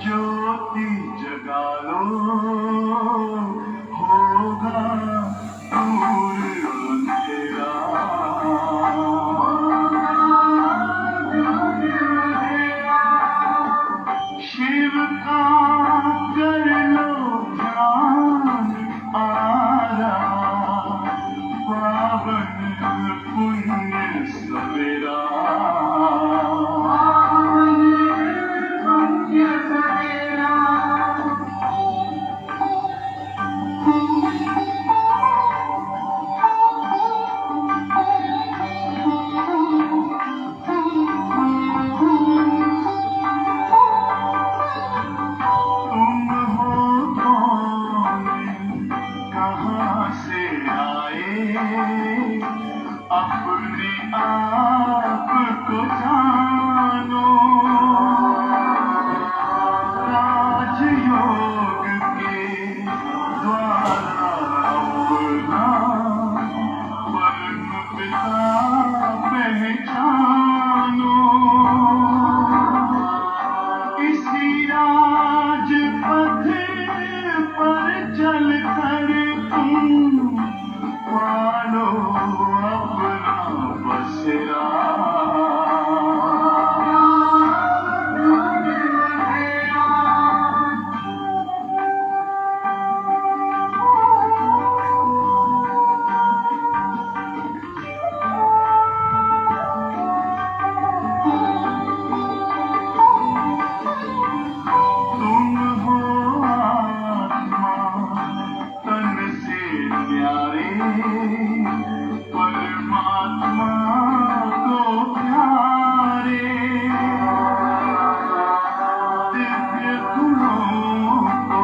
ज्योति जगा लो, होगा दूर अंधेरा। शिव का कर लो ध्यान, आरा पावन पुण्य सवेरा। तुम हो कौन, कहाँ से आए, अपने आप को जानो। राजयोग के द्वारा अपना परम पिता पहचानो। इसी राजपथ पर चलकर तुम पालो अपना बसेरा। तुम हो आत्मा तन से न्यारे, परमात्मा को प्यारे। दिव्य गुणों को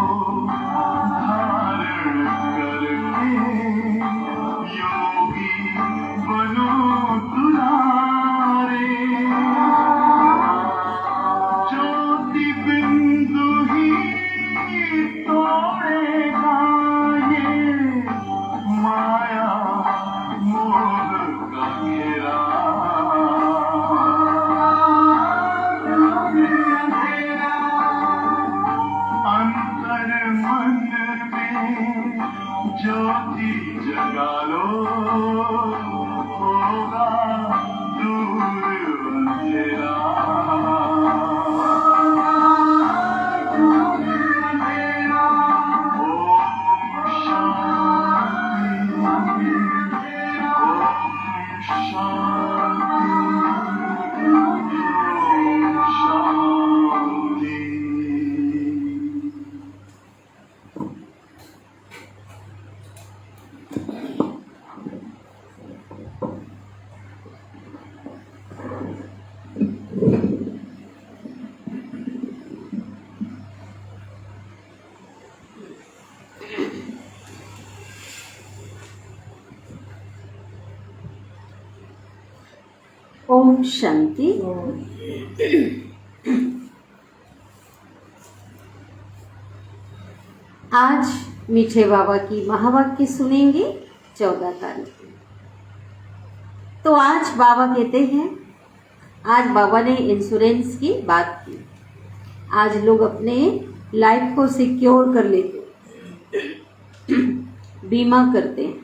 धारण करके योगी बनो दुलारे। ज्योति बिंदु ही तोड़ेगा ये माया मोह का घेरा। अंतर मन में ज्योति जगा लो, होगा दूर अंधेरा। ओम शांति। आज मीठे बाबा की महावाक्य सुनेंगे 14 तारीख। तो आज बाबा कहते हैं, आज बाबा ने इंश्योरेंस की बात की। आज लोग अपने लाइफ को सिक्योर कर लेते, बीमा करते हैं,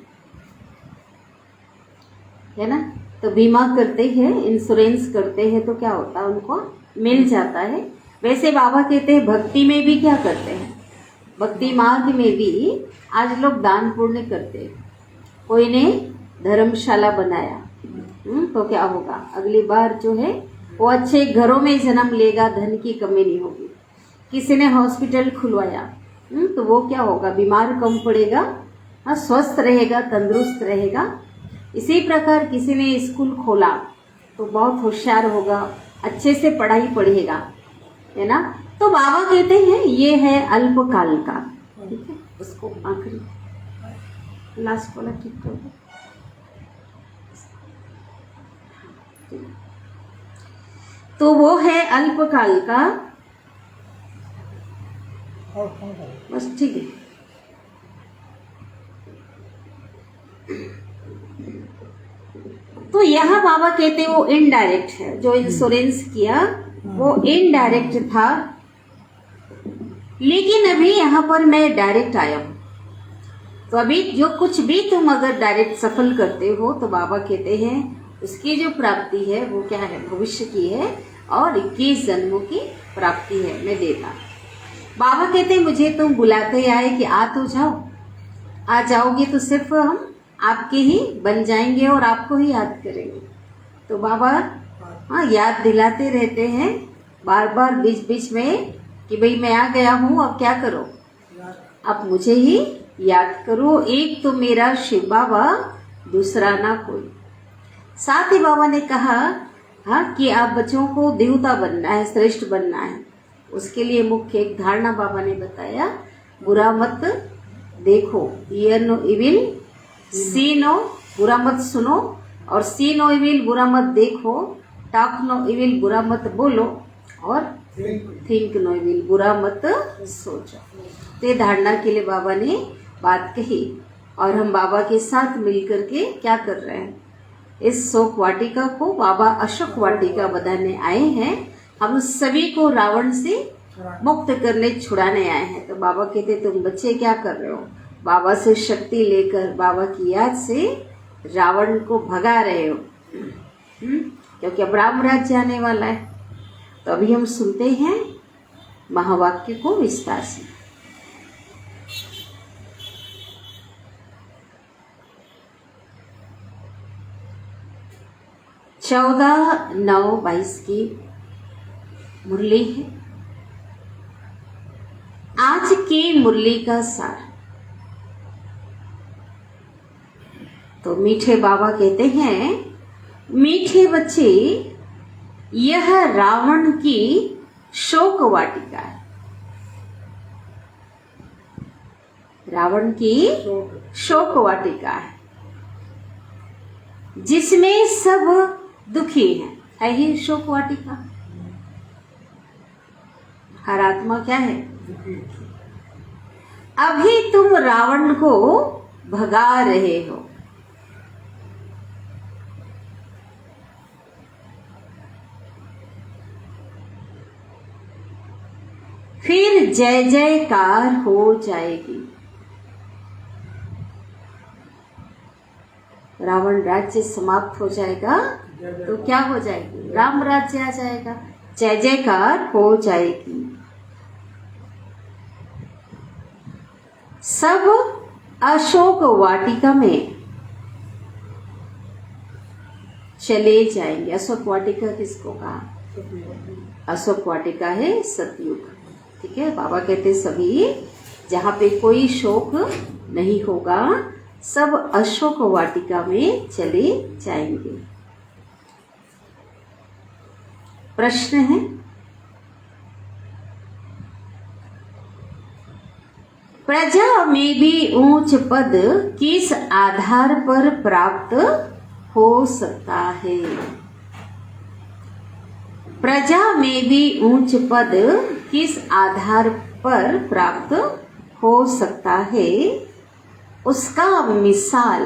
है ना। तो बीमा करते हैं, इंश्योरेंस करते हैं, तो क्या होता है, उनको मिल जाता है। वैसे बाबा कहते हैं भक्ति में भी क्या करते हैं, भक्ति मार्ग में भी आज लोग दान पुण्य करते हैं। कोई ने धर्मशाला बनाया, तो क्या होगा, अगली बार जो है वो अच्छे घरों में जन्म लेगा, धन की कमी नहीं होगी। किसी ने हॉस्पिटल खुलवाया, तो वो क्या होगा, बीमार कम पड़ेगा, हाँ, स्वस्थ रहेगा, तंदुरुस्त रहेगा। इसी प्रकार किसी ने स्कूल खोला तो बहुत होशियार होगा, अच्छे से पढ़ाई पढ़ेगा, है ना। तो बाबा कहते हैं ये है अल्पकाल का, ठीक है। उसको आखिरी लास्ट वाला ठीक कर दो। तो वो है अल्पकाल का, बस ठीक है। तो यहाँ बाबा कहते वो इनडायरेक्ट है, जो इंश्योरेंस किया वो इनडायरेक्ट था, लेकिन अभी यहाँ पर मैं डायरेक्ट आया हूँ। तो अभी जो कुछ भी तुम अगर डायरेक्ट सफल करते हो तो बाबा कहते हैं उसकी जो प्राप्ति है वो क्या है, भविष्य की है और 21 जन्मों की प्राप्ति है, मैं देता। बाबा कहते हैं मुझे तुम बुलाते आए कि आ तो जाओ, आ जाओगे तो सिर्फ हम आपके ही बन जाएंगे और आपको ही याद करेंगे। तो बाबा याद दिलाते रहते हैं बार बार बीच बीच में कि भाई मैं आ गया हूँ, अब क्या करो, अब मुझे ही याद करो। एक तो मेरा शिव बाबा, दूसरा ना कोई। साथ ही बाबा ने कहा कि आप बच्चों को देवता बनना है, श्रेष्ठ बनना है। उसके लिए मुख्य एक धारणा बाबा ने बताया, बुरा मत देखो, hear no evil, see no, बुरा मत सुनो, और सी नो इविल, बुरा मत देखो, टॉक नो इविल, बुरा मत बोलो, और थिंक नो इविल, बुरा मत सोचो। तो धारणा के लिए बाबा ने बात कही और हम बाबा के साथ मिलकर के क्या कर रहे हैं, इस शोक वाटिका को बाबा अशोक वाटिका बनाने आए हैं। हम सभी को रावण से मुक्त करने, छुड़ाने आए हैं। तो बाबा कहते तुम बच्चे क्या कर रहे हो, बाबा से शक्ति लेकर, बाबा की याद से रावण को भगा रहे हो, क्योंकि अब राम राज्य आने वाला है। तो अभी हम सुनते हैं महावाक्य को विस्तार से। चौदह 9-22 की मुरली है। आज की मुरली का सार। तो मीठे बाबा कहते हैं, मीठे बच्चे, यह रावण की शोक वाटिका है। रावण की शोक वाटिका है जिसमें सब दुखी है ही शोक वाटिका। हर आत्मा क्या है, अभी तुम रावण को भगा रहे हो। फिर जय जयकार हो जाएगी। रावण राज्य समाप्त हो जाएगा तो क्या हो जाएगी, राम राज्य आ जाएगा, जय जयकार हो जाएगी। सब अशोक वाटिका में चले जाएंगे। अशोक वाटिका किसको कहा, अशोक वाटिका है सतयुग। ठीक है, बाबा कहते सभी जहाँ पे कोई शोक नहीं होगा, सब अशोक वाटिका में चले जाएंगे। प्रश्न है, प्रजा में भी ऊंच पद किस आधार पर प्राप्त हो सकता है। प्रजा में भी ऊंच पद किस आधार पर प्राप्त हो सकता है, उसका मिसाल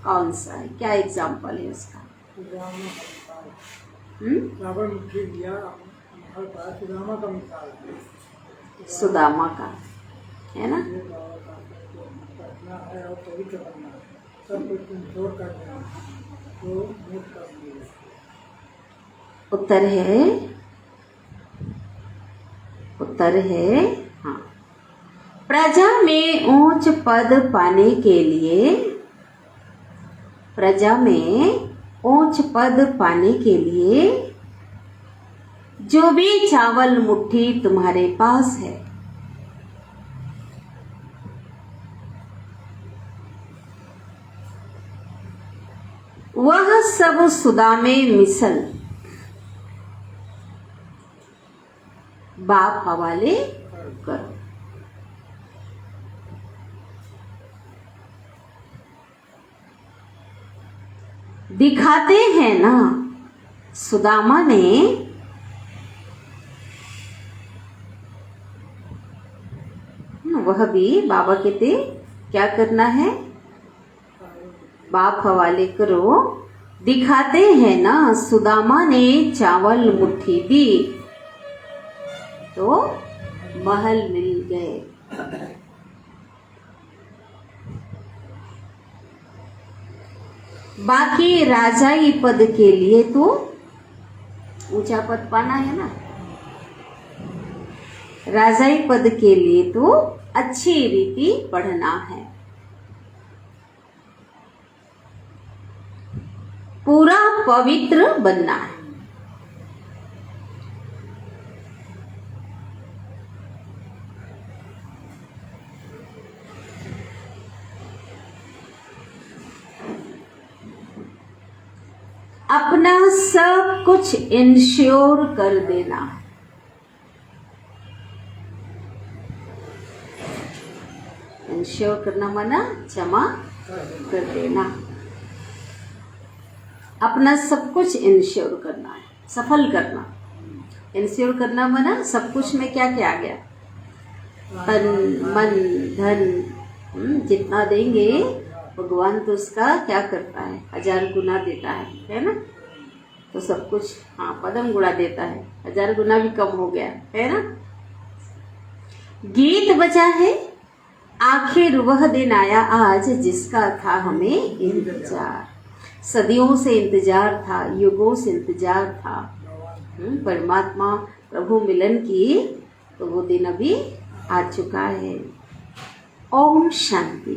कौन सा है, क्या एग्जाम्पल है उसका। सुदामा का है ना। उत्तर है हाँ। प्रजा में ऊंच पद पाने के लिए, प्रजा में ऊंच पद पाने के लिए जो भी चावल मुट्ठी तुम्हारे पास है, वह सब सुदामे मिसल बाप हवाले करो। दिखाते हैं ना, सुदामा ने वह भी बाबा कहते क्या करना है, बाप हवाले करो, दिखाते हैं ना सुदामा ने चावल मुट्ठी दी तो महल मिल गए। बाकी राजाई पद के लिए तो ऊंचा पद पाना है ना, राजाई पद के लिए तो अच्छी रीति पढ़ना है, पूरा पवित्र बनना है। अपना सब कुछ इंश्योर कर देना है। इंश्योर करना माना जमा कर देना, अपना सब कुछ इंश्योर करना है, सफल करना। इंश्योर करना माना सब कुछ में क्या क्या आ गया, तन मन धन, जितना देंगे भगवान तो उसका क्या करता है, 1000 गुना देता है ना। तो सब कुछ हाँ पदम गुणा देता है, 1000 गुना भी कम हो गया है ना। गीत बजा है, आखिर वह दिन आया आज जिसका था हमें इंतजार, सदियों से इंतजार था, युगों से इंतजार था परमात्मा प्रभु मिलन की, तो वो दिन अभी आ चुका है। ओम शांति।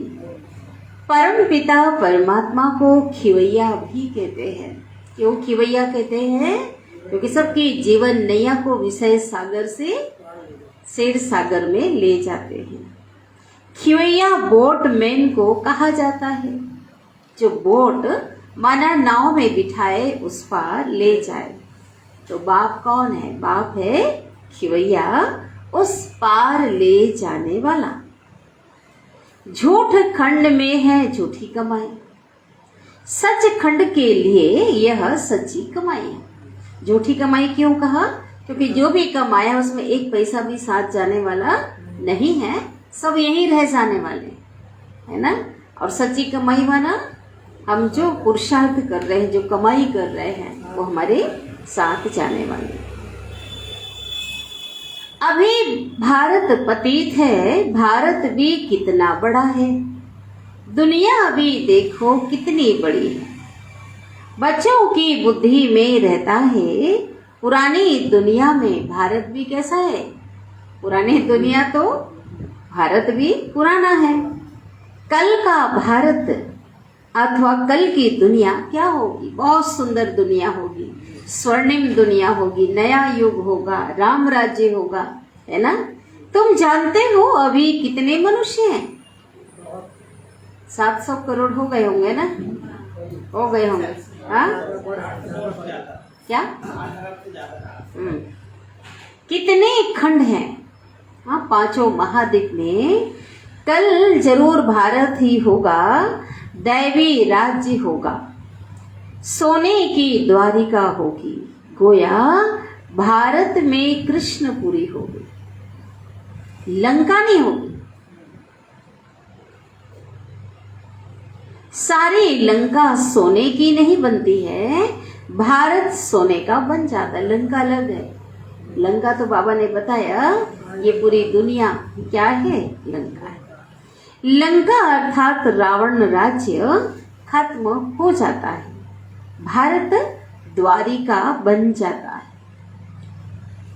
परम पिता परमात्मा को खिवैया भी कहते हैं। क्यों खिवैया कहते हैं? क्योंकि सबकी जीवन नैया को विषय सागर से शेर सागर में ले जाते हैं। खिवैया बोटमैन को कहा जाता है, जो बोट माना नाव में बिठाए उस पार ले जाए। तो बाप कौन है? बाप है खिवैया, उस पार ले जाने वाला। झूठ खंड में है झूठी कमाई, सच खंड के लिए यह सच्ची कमाई है। झूठी कमाई क्यों कहा? क्योंकि जो भी कमाया उसमें एक पैसा भी साथ जाने वाला नहीं है, सब यहीं रह जाने वाले है ना। और सच्ची कमाई माना हम जो पुरुषार्थ कर रहे हैं, जो कमाई कर रहे हैं, वो हमारे साथ जाने वाले। अभी भारत पतित है, भारत भी कितना बड़ा है, दुनिया अभी देखो कितनी बड़ी है। बच्चों की बुद्धि में रहता है पुरानी दुनिया में भारत भी कैसा है। पुरानी दुनिया तो भारत भी पुराना है। कल का भारत अथवा कल की दुनिया क्या होगी? बहुत सुंदर दुनिया होगी, स्वर्णिम दुनिया होगी, नया युग होगा, राम राज्य होगा, है ना। तुम जानते हो अभी कितने मनुष्य हैं? 700 करोड़ हो गए होंगे ना, हो गए होंगे। हाँ क्या कितने खंड हैं? हाँ, 5 महाद्वीप में कल जरूर भारत ही होगा, दैवी राज्य होगा, सोने की द्वारिका होगी, गोया भारत में कृष्णपुरी होगी, लंका नहीं होगी। सारी लंका सोने की नहीं बनती है, भारत सोने का बन जाता है। लंका अलग है, लंका तो बाबा ने बताया ये पूरी दुनिया क्या है, लंका है। लंका अर्थात रावण राज्य खत्म हो जाता है, भारत द्वारिका बन जाता है,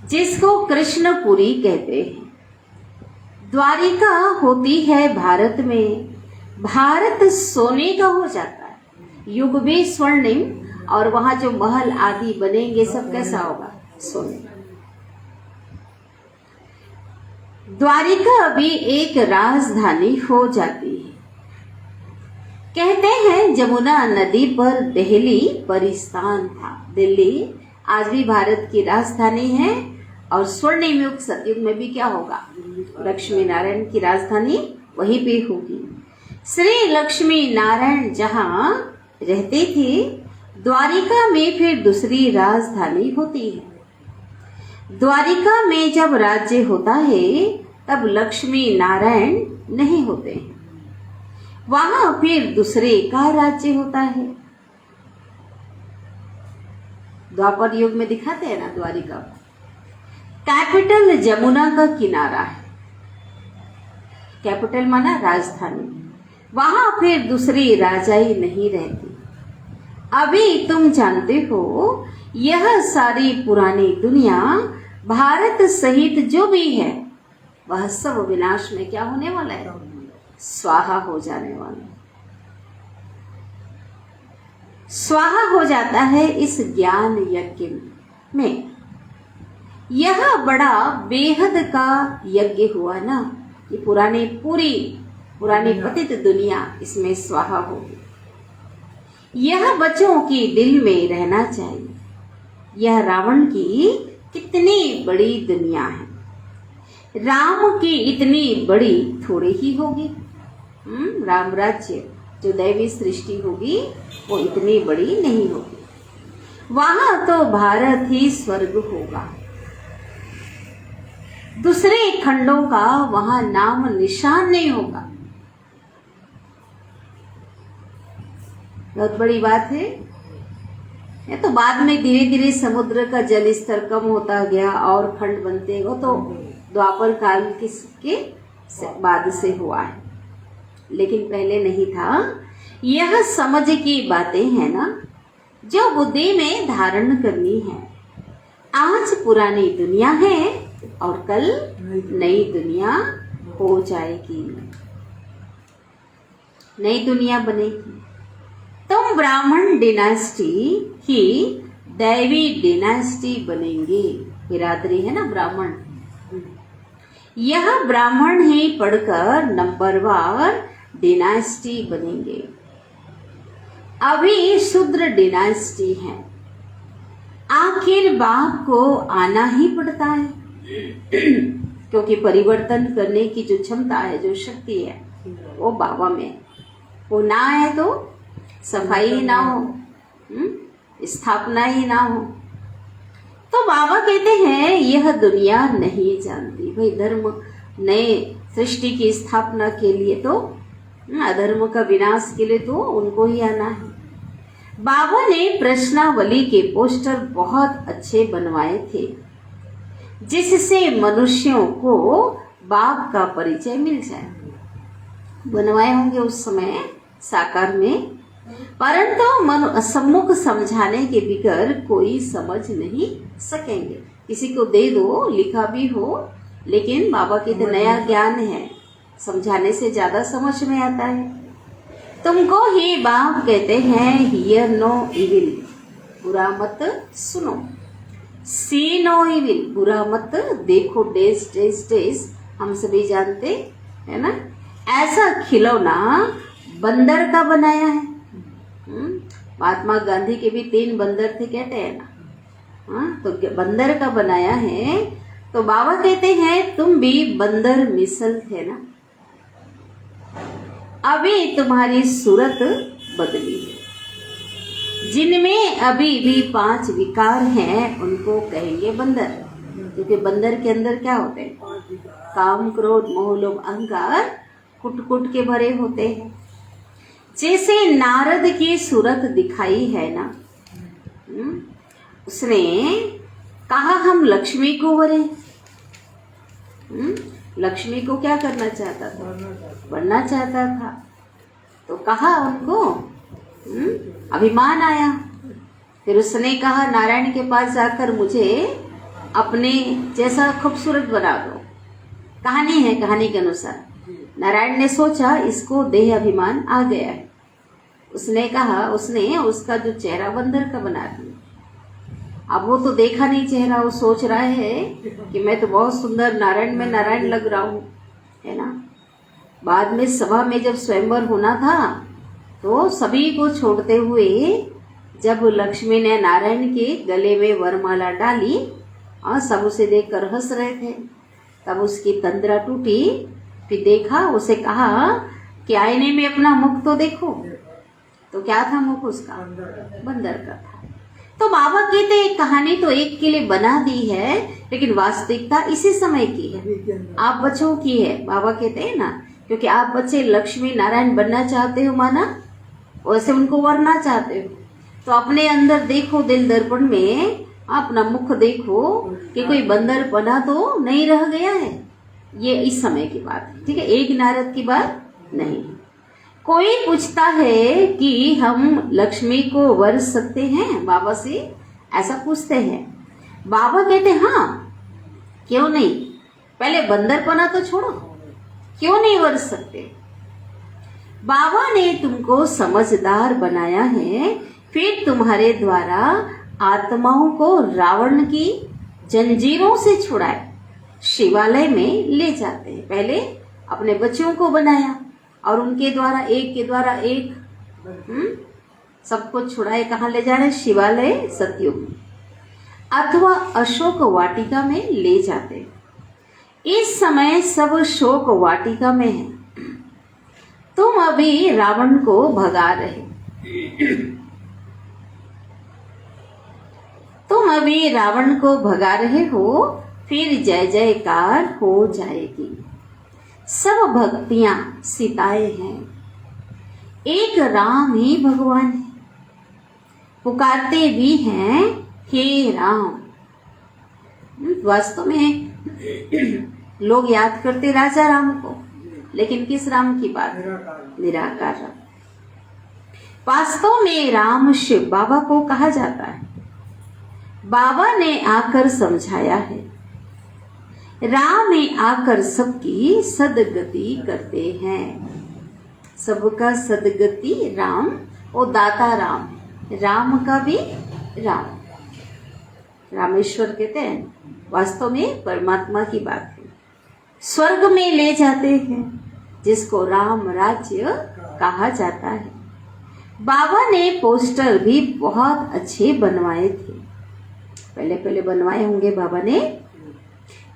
जिसको कृष्णपुरी कहते हैं। द्वारिका होती है भारत में, भारत सोने का हो जाता है, युग भी स्वर्णिम, और वहां जो महल आदि बनेंगे सब कैसा होगा? सोने। द्वारिका अभी एक राजधानी हो जाती है। कहते हैं जमुना नदी पर दिल्ली परिस्थान था। दिल्ली आज भी भारत की राजधानी है, और स्वर्णिम युग सतयुग में भी क्या होगा? लक्ष्मी नारायण की राजधानी वहीं पे होगी। श्री लक्ष्मी नारायण जहाँ रहते थे, द्वारिका में फिर दूसरी राजधानी होती है। द्वारिका में जब राज्य होता है तब लक्ष्मी नारायण नहीं होते हैं, वहां फिर दूसरे का राज्य होता है। द्वापर युग में दिखाते हैं ना द्वारिका। कैपिटल जमुना का किनारा है, कैपिटल माना राजधानी, वहां फिर दूसरी राजाई नहीं रहती। अभी तुम जानते हो यह सारी पुरानी दुनिया भारत सहित जो भी है वह सब विनाश में क्या होने वाला है, स्वाहा हो जाने वाला है। स्वाहा हो जाता है इस ज्ञान यज्ञ में। यह बड़ा बेहद का यज्ञ हुआ ना, ये पुरानी पतित दुनिया इसमें स्वाहा होगी। यह बच्चों की दिल में रहना चाहिए। यह रावण की कितनी बड़ी दुनिया है, राम की इतनी बड़ी थोड़ी ही होगी। राम राज्य जो दैवी सृष्टि होगी वो इतनी बड़ी नहीं होगी। वहां तो भारत ही स्वर्ग होगा। दूसरे खंडों का वहां नाम निशान नहीं होगा। बहुत बड़ी बात है। ये तो बाद में धीरे धीरे समुद्र का जल स्तर कम होता गया और खंड बनते गए, तो द्वापर काल के बाद से हुआ है, लेकिन पहले नहीं था। यह समझ की बातें हैं ना जो बुद्धि में धारण करनी है। आज पुरानी दुनिया है और कल नई दुनिया हो जाएगी, नई दुनिया बनेगी। तुम ब्राह्मण डिनास्टी ही दैवी डिनास्टी बनेंगे। बिरादरी है ना ब्राह्मण, यह ब्राह्मण ही पढ़कर नंबरवार डिनास्टी बनेंगे। अभी शूद्र डिनास्टी है। आखिर बाप को आना ही पड़ता है क्योंकि परिवर्तन करने की जो क्षमता है, जो शक्ति है वो बाबा में। वो ना है तो सफाई ही ना हो, स्थापना ही ना हो। तो बाबा कहते हैं यह दुनिया नहीं जानती। भाई धर्म नए सृष्टि की स्थापना के लिए तो, अधर्म का विनाश के लिए तो उनको ही आना है। बाबा ने प्रश्नावली के पोस्टर बहुत अच्छे बनवाए थे जिससे मनुष्यों को बाप का परिचय मिल जाए। बनवाए होंगे उस समय साकार में, परंतु सम्मुख समझाने के बगैर कोई समझ नहीं सकेंगे। किसी को दे दो, लिखा भी हो, लेकिन बाबा की तो नया ज्ञान है, समझाने से ज्यादा समझ में आता है। तुमको ही बाप कहते हैं हियर नो इविल, बुरा मत सुनो। सी नो इविल, बुरा मत देखो। डेज डेज डेज हम सभी जानते है ना। ऐसा खिलौना बंदर का बनाया है। महात्मा गांधी के भी 3 बंदर थे कहते हैं ना। तो बंदर का बनाया है। तो बाबा कहते हैं तुम भी बंदर मिसल थे ना, अभी तुम्हारी सूरत बदली है। जिनमें अभी भी 5 विकार हैं उनको कहेंगे बंदर, क्योंकि बंदर के अंदर क्या होते हैं, काम क्रोध मोह लोभ अहंकार कुट कुट के भरे होते हैं। जैसे नारद की सूरत दिखाई है ना, उसने कहा हम लक्ष्मी को वरे। लक्ष्मी को क्या करना चाहता था, बनना चाहता था। तो कहा उनको, अभिमान आया। फिर उसने कहा नारायण के पास जाकर मुझे अपने जैसा खूबसूरत बना दो। कहानी है, कहानी के अनुसार नारायण ने सोचा इसको देह अभिमान आ गया है। उसने कहा, उसने उसका जो चेहरा बंदर का बना दिया। अब वो तो देखा नहीं चेहरा, वो सोच रहा है कि मैं तो बहुत सुंदर नारायण में नारायण लग रहा हूँ, है ना। बाद में सभा में जब स्वयंवर होना था तो सभी को छोड़ते हुए जब लक्ष्मी ने नारायण के गले में वरमाला डाली और सब उसे देखकर हंस रहे थे, तब उसकी तंद्रा टूटी। फिर देखा, उसे कहा कि आईने में अपना मुख तो देखो। तो क्या था मुख उसका, बंदर का था। तो बाबा कहते हैं कहानी तो एक के लिए बना दी है, लेकिन वास्तविकता इसी समय की है, आप बच्चों की है। बाबा कहते हैं ना, क्योंकि आप बच्चे लक्ष्मी नारायण बनना चाहते हो, माना वैसे उनको वरना चाहते हो। तो अपने अंदर देखो, दिल दर्पण में अपना मुख देखो कि कोई बंदर बना तो नहीं रह गया है। ये इस समय की बात है, ठीक है, एक नारद की बात नहीं। कोई पूछता है कि हम लक्ष्मी को वरस सकते हैं बाबा से, ऐसा पूछते हैं। बाबा कहते हाँ, क्यों नहीं, पहले बंदरपना तो छोड़ो, क्यों नहीं वरस सकते। बाबा ने तुमको समझदार बनाया है, फिर तुम्हारे द्वारा आत्माओं को रावण की जंजीरों से छुड़ाए शिवालय में ले जाते हैं। पहले अपने बच्चों को बनाया और उनके द्वारा एक के द्वारा एक सबको छुड़ाए। कहाँ ले जा रहे हैं? शिवालय सतयुग अथवा अशोक वाटिका में ले जाते। इस समय सब शोक वाटिका में है। तुम अभी रावण को भगा रहे, तुम अभी रावण को भगा रहे हो, फिर जय जयकार हो जाएगी। सब भक्तियां सीताएं हैं, एक राम ही भगवान है। पुकारते भी हैं हे राम। वास्तव में लोग याद करते राजा राम को, लेकिन किस राम की बात? निराकार राम। वास्तव में राम शिव बाबा को कहा जाता है। बाबा ने आकर समझाया है, राम में आकर सबकी सदगति करते हैं। सबका सदगति राम, वो दाता राम, राम का भी राम, रामेश्वर कहते हैं। वास्तव में परमात्मा की बात है। स्वर्ग में ले जाते हैं, जिसको राम राज्य कहा जाता है। बाबा ने पोस्टर भी बहुत अच्छे बनवाए थे, पहले पहले बनवाए होंगे बाबा ने।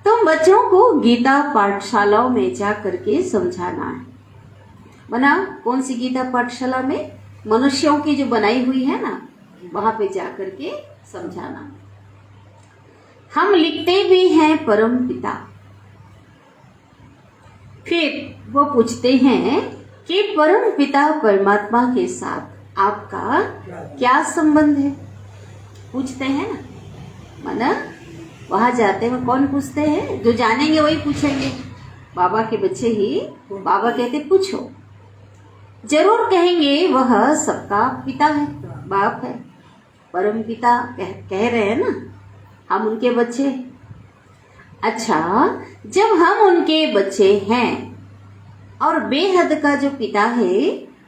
तुम बच्चों को गीता पाठशालाओं में जा करके समझाना है। बना कौन सी गीता पाठशाला में? मनुष्यों की जो बनाई हुई है ना, वहां पे जा करके समझाना। हम लिखते भी हैं परम पिता। फिर वो पूछते हैं कि परम पिता परमात्मा के साथ आपका क्या संबंध है? पूछते हैं ना, माना वहां जाते हैं कौन पूछते हैं? जो जानेंगे वही पूछेंगे। बाबा के बच्चे ही बाबा कहते पूछो, जरूर कहेंगे वह सबका पिता है, बाप है, परम पिता कह रहे हैं ना, हम उनके बच्चे। अच्छा, जब हम उनके बच्चे हैं और बेहद का जो पिता है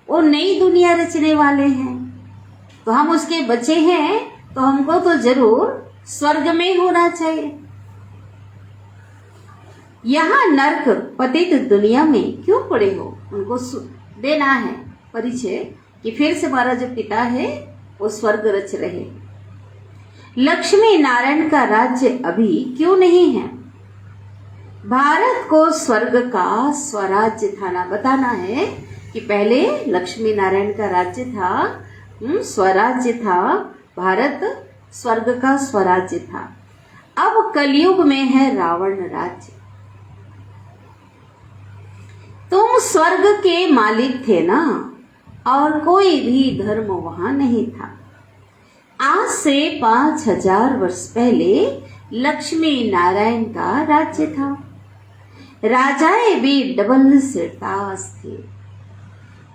वो नई दुनिया रचने वाले हैं, तो हम उसके बच्चे हैं, तो हमको तो जरूर स्वर्ग में होना चाहिए। यहाँ नर्क पतित दुनिया में क्यों पड़े हो? उनको देना है परिचय कि फिर से हमारा जो पिता है वो स्वर्ग रच रहे। लक्ष्मी नारायण का राज्य अभी क्यों नहीं है? भारत को स्वर्ग का स्वराज्य था ना, बताना है कि पहले लक्ष्मी नारायण का राज्य था, स्वराज्य था, भारत स्वर्ग का स्वराज्य था। अब कलयुग में है रावण राज्य। तुम स्वर्ग के मालिक थे ना, और कोई भी धर्म वहां नहीं था। आज से 5000 वर्ष पहले लक्ष्मी नारायण का राज्य था। राजाएं भी डबल सिर ताज थे,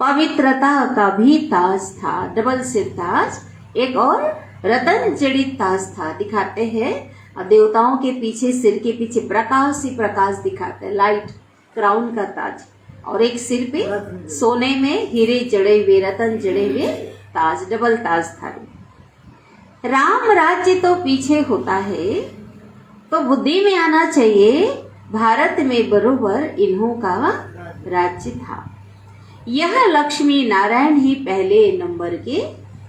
पवित्रता का भी ताज था। डबल सिर ताज, एक और रतन जड़ित ताज था। दिखाते हैं देवताओं के पीछे, सिर के पीछे प्रकाश ही प्रकाश दिखाते हैं, लाइट क्राउन का ताज, और एक सिर पे सोने में हीरे जड़े हुए, रतन जड़े हुए ताज, डबल ताज था। राम राज्य तो पीछे होता है, तो बुद्धि में आना चाहिए भारत में बरोबर इन्हों का राज्य था। यह लक्ष्मी नारायण ही पहले नंबर के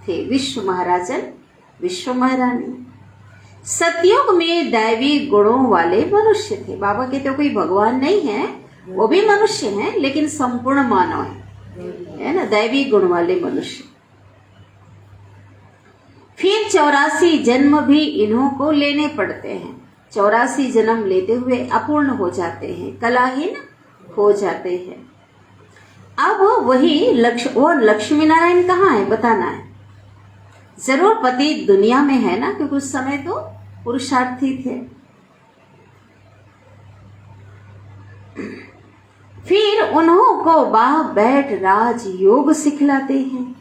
थे, विश्व महाराजन, विश्व महारानी। सतयुग में दैवी गुणों वाले मनुष्य थे। बाबा कहते हो कोई भगवान नहीं है, वो भी मनुष्य हैं, लेकिन संपूर्ण मानव है ना, दैवी गुण वाले मनुष्य। फिर 84 जन्म भी इन्हों को लेने पड़ते हैं। 84 जन्म लेते हुए अपूर्ण हो जाते हैं, कलाहीन हो जाते हैं। अब वही वो लक्ष्मी नारायण कहाँ है बताना है। जरूर पति दुनिया में है ना, क्योंकि उस समय तो पुरुषार्थी थे। फिर उन्हों को बाप बैठ राज योग सिखलाते हैं।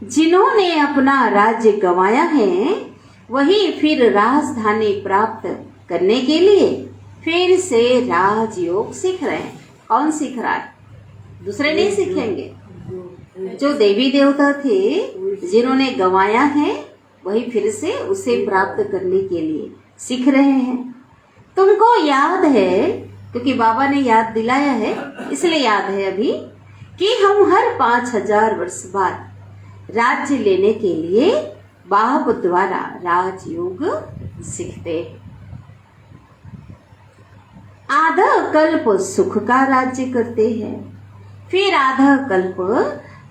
जिन्होंने अपना राज्य गंवाया है वही फिर राजधानी प्राप्त करने के लिए फिर से राजयोग सीख रहे हैं। कौन सीख रहा है? दूसरे नहीं सीखेंगे। जो देवी देवता थे जिन्होंने गंवाया है वही फिर से उसे प्राप्त करने के लिए सीख रहे हैं। तुमको याद है, क्योंकि बाबा ने याद दिलाया है इसलिए याद है अभी, कि हम हर 5000 वर्ष बाद राज्य लेने के लिए बाप द्वारा राजयोग सीखते हैं। आधा कल्प सुख का राज्य करते हैं, फिर आधा कल्प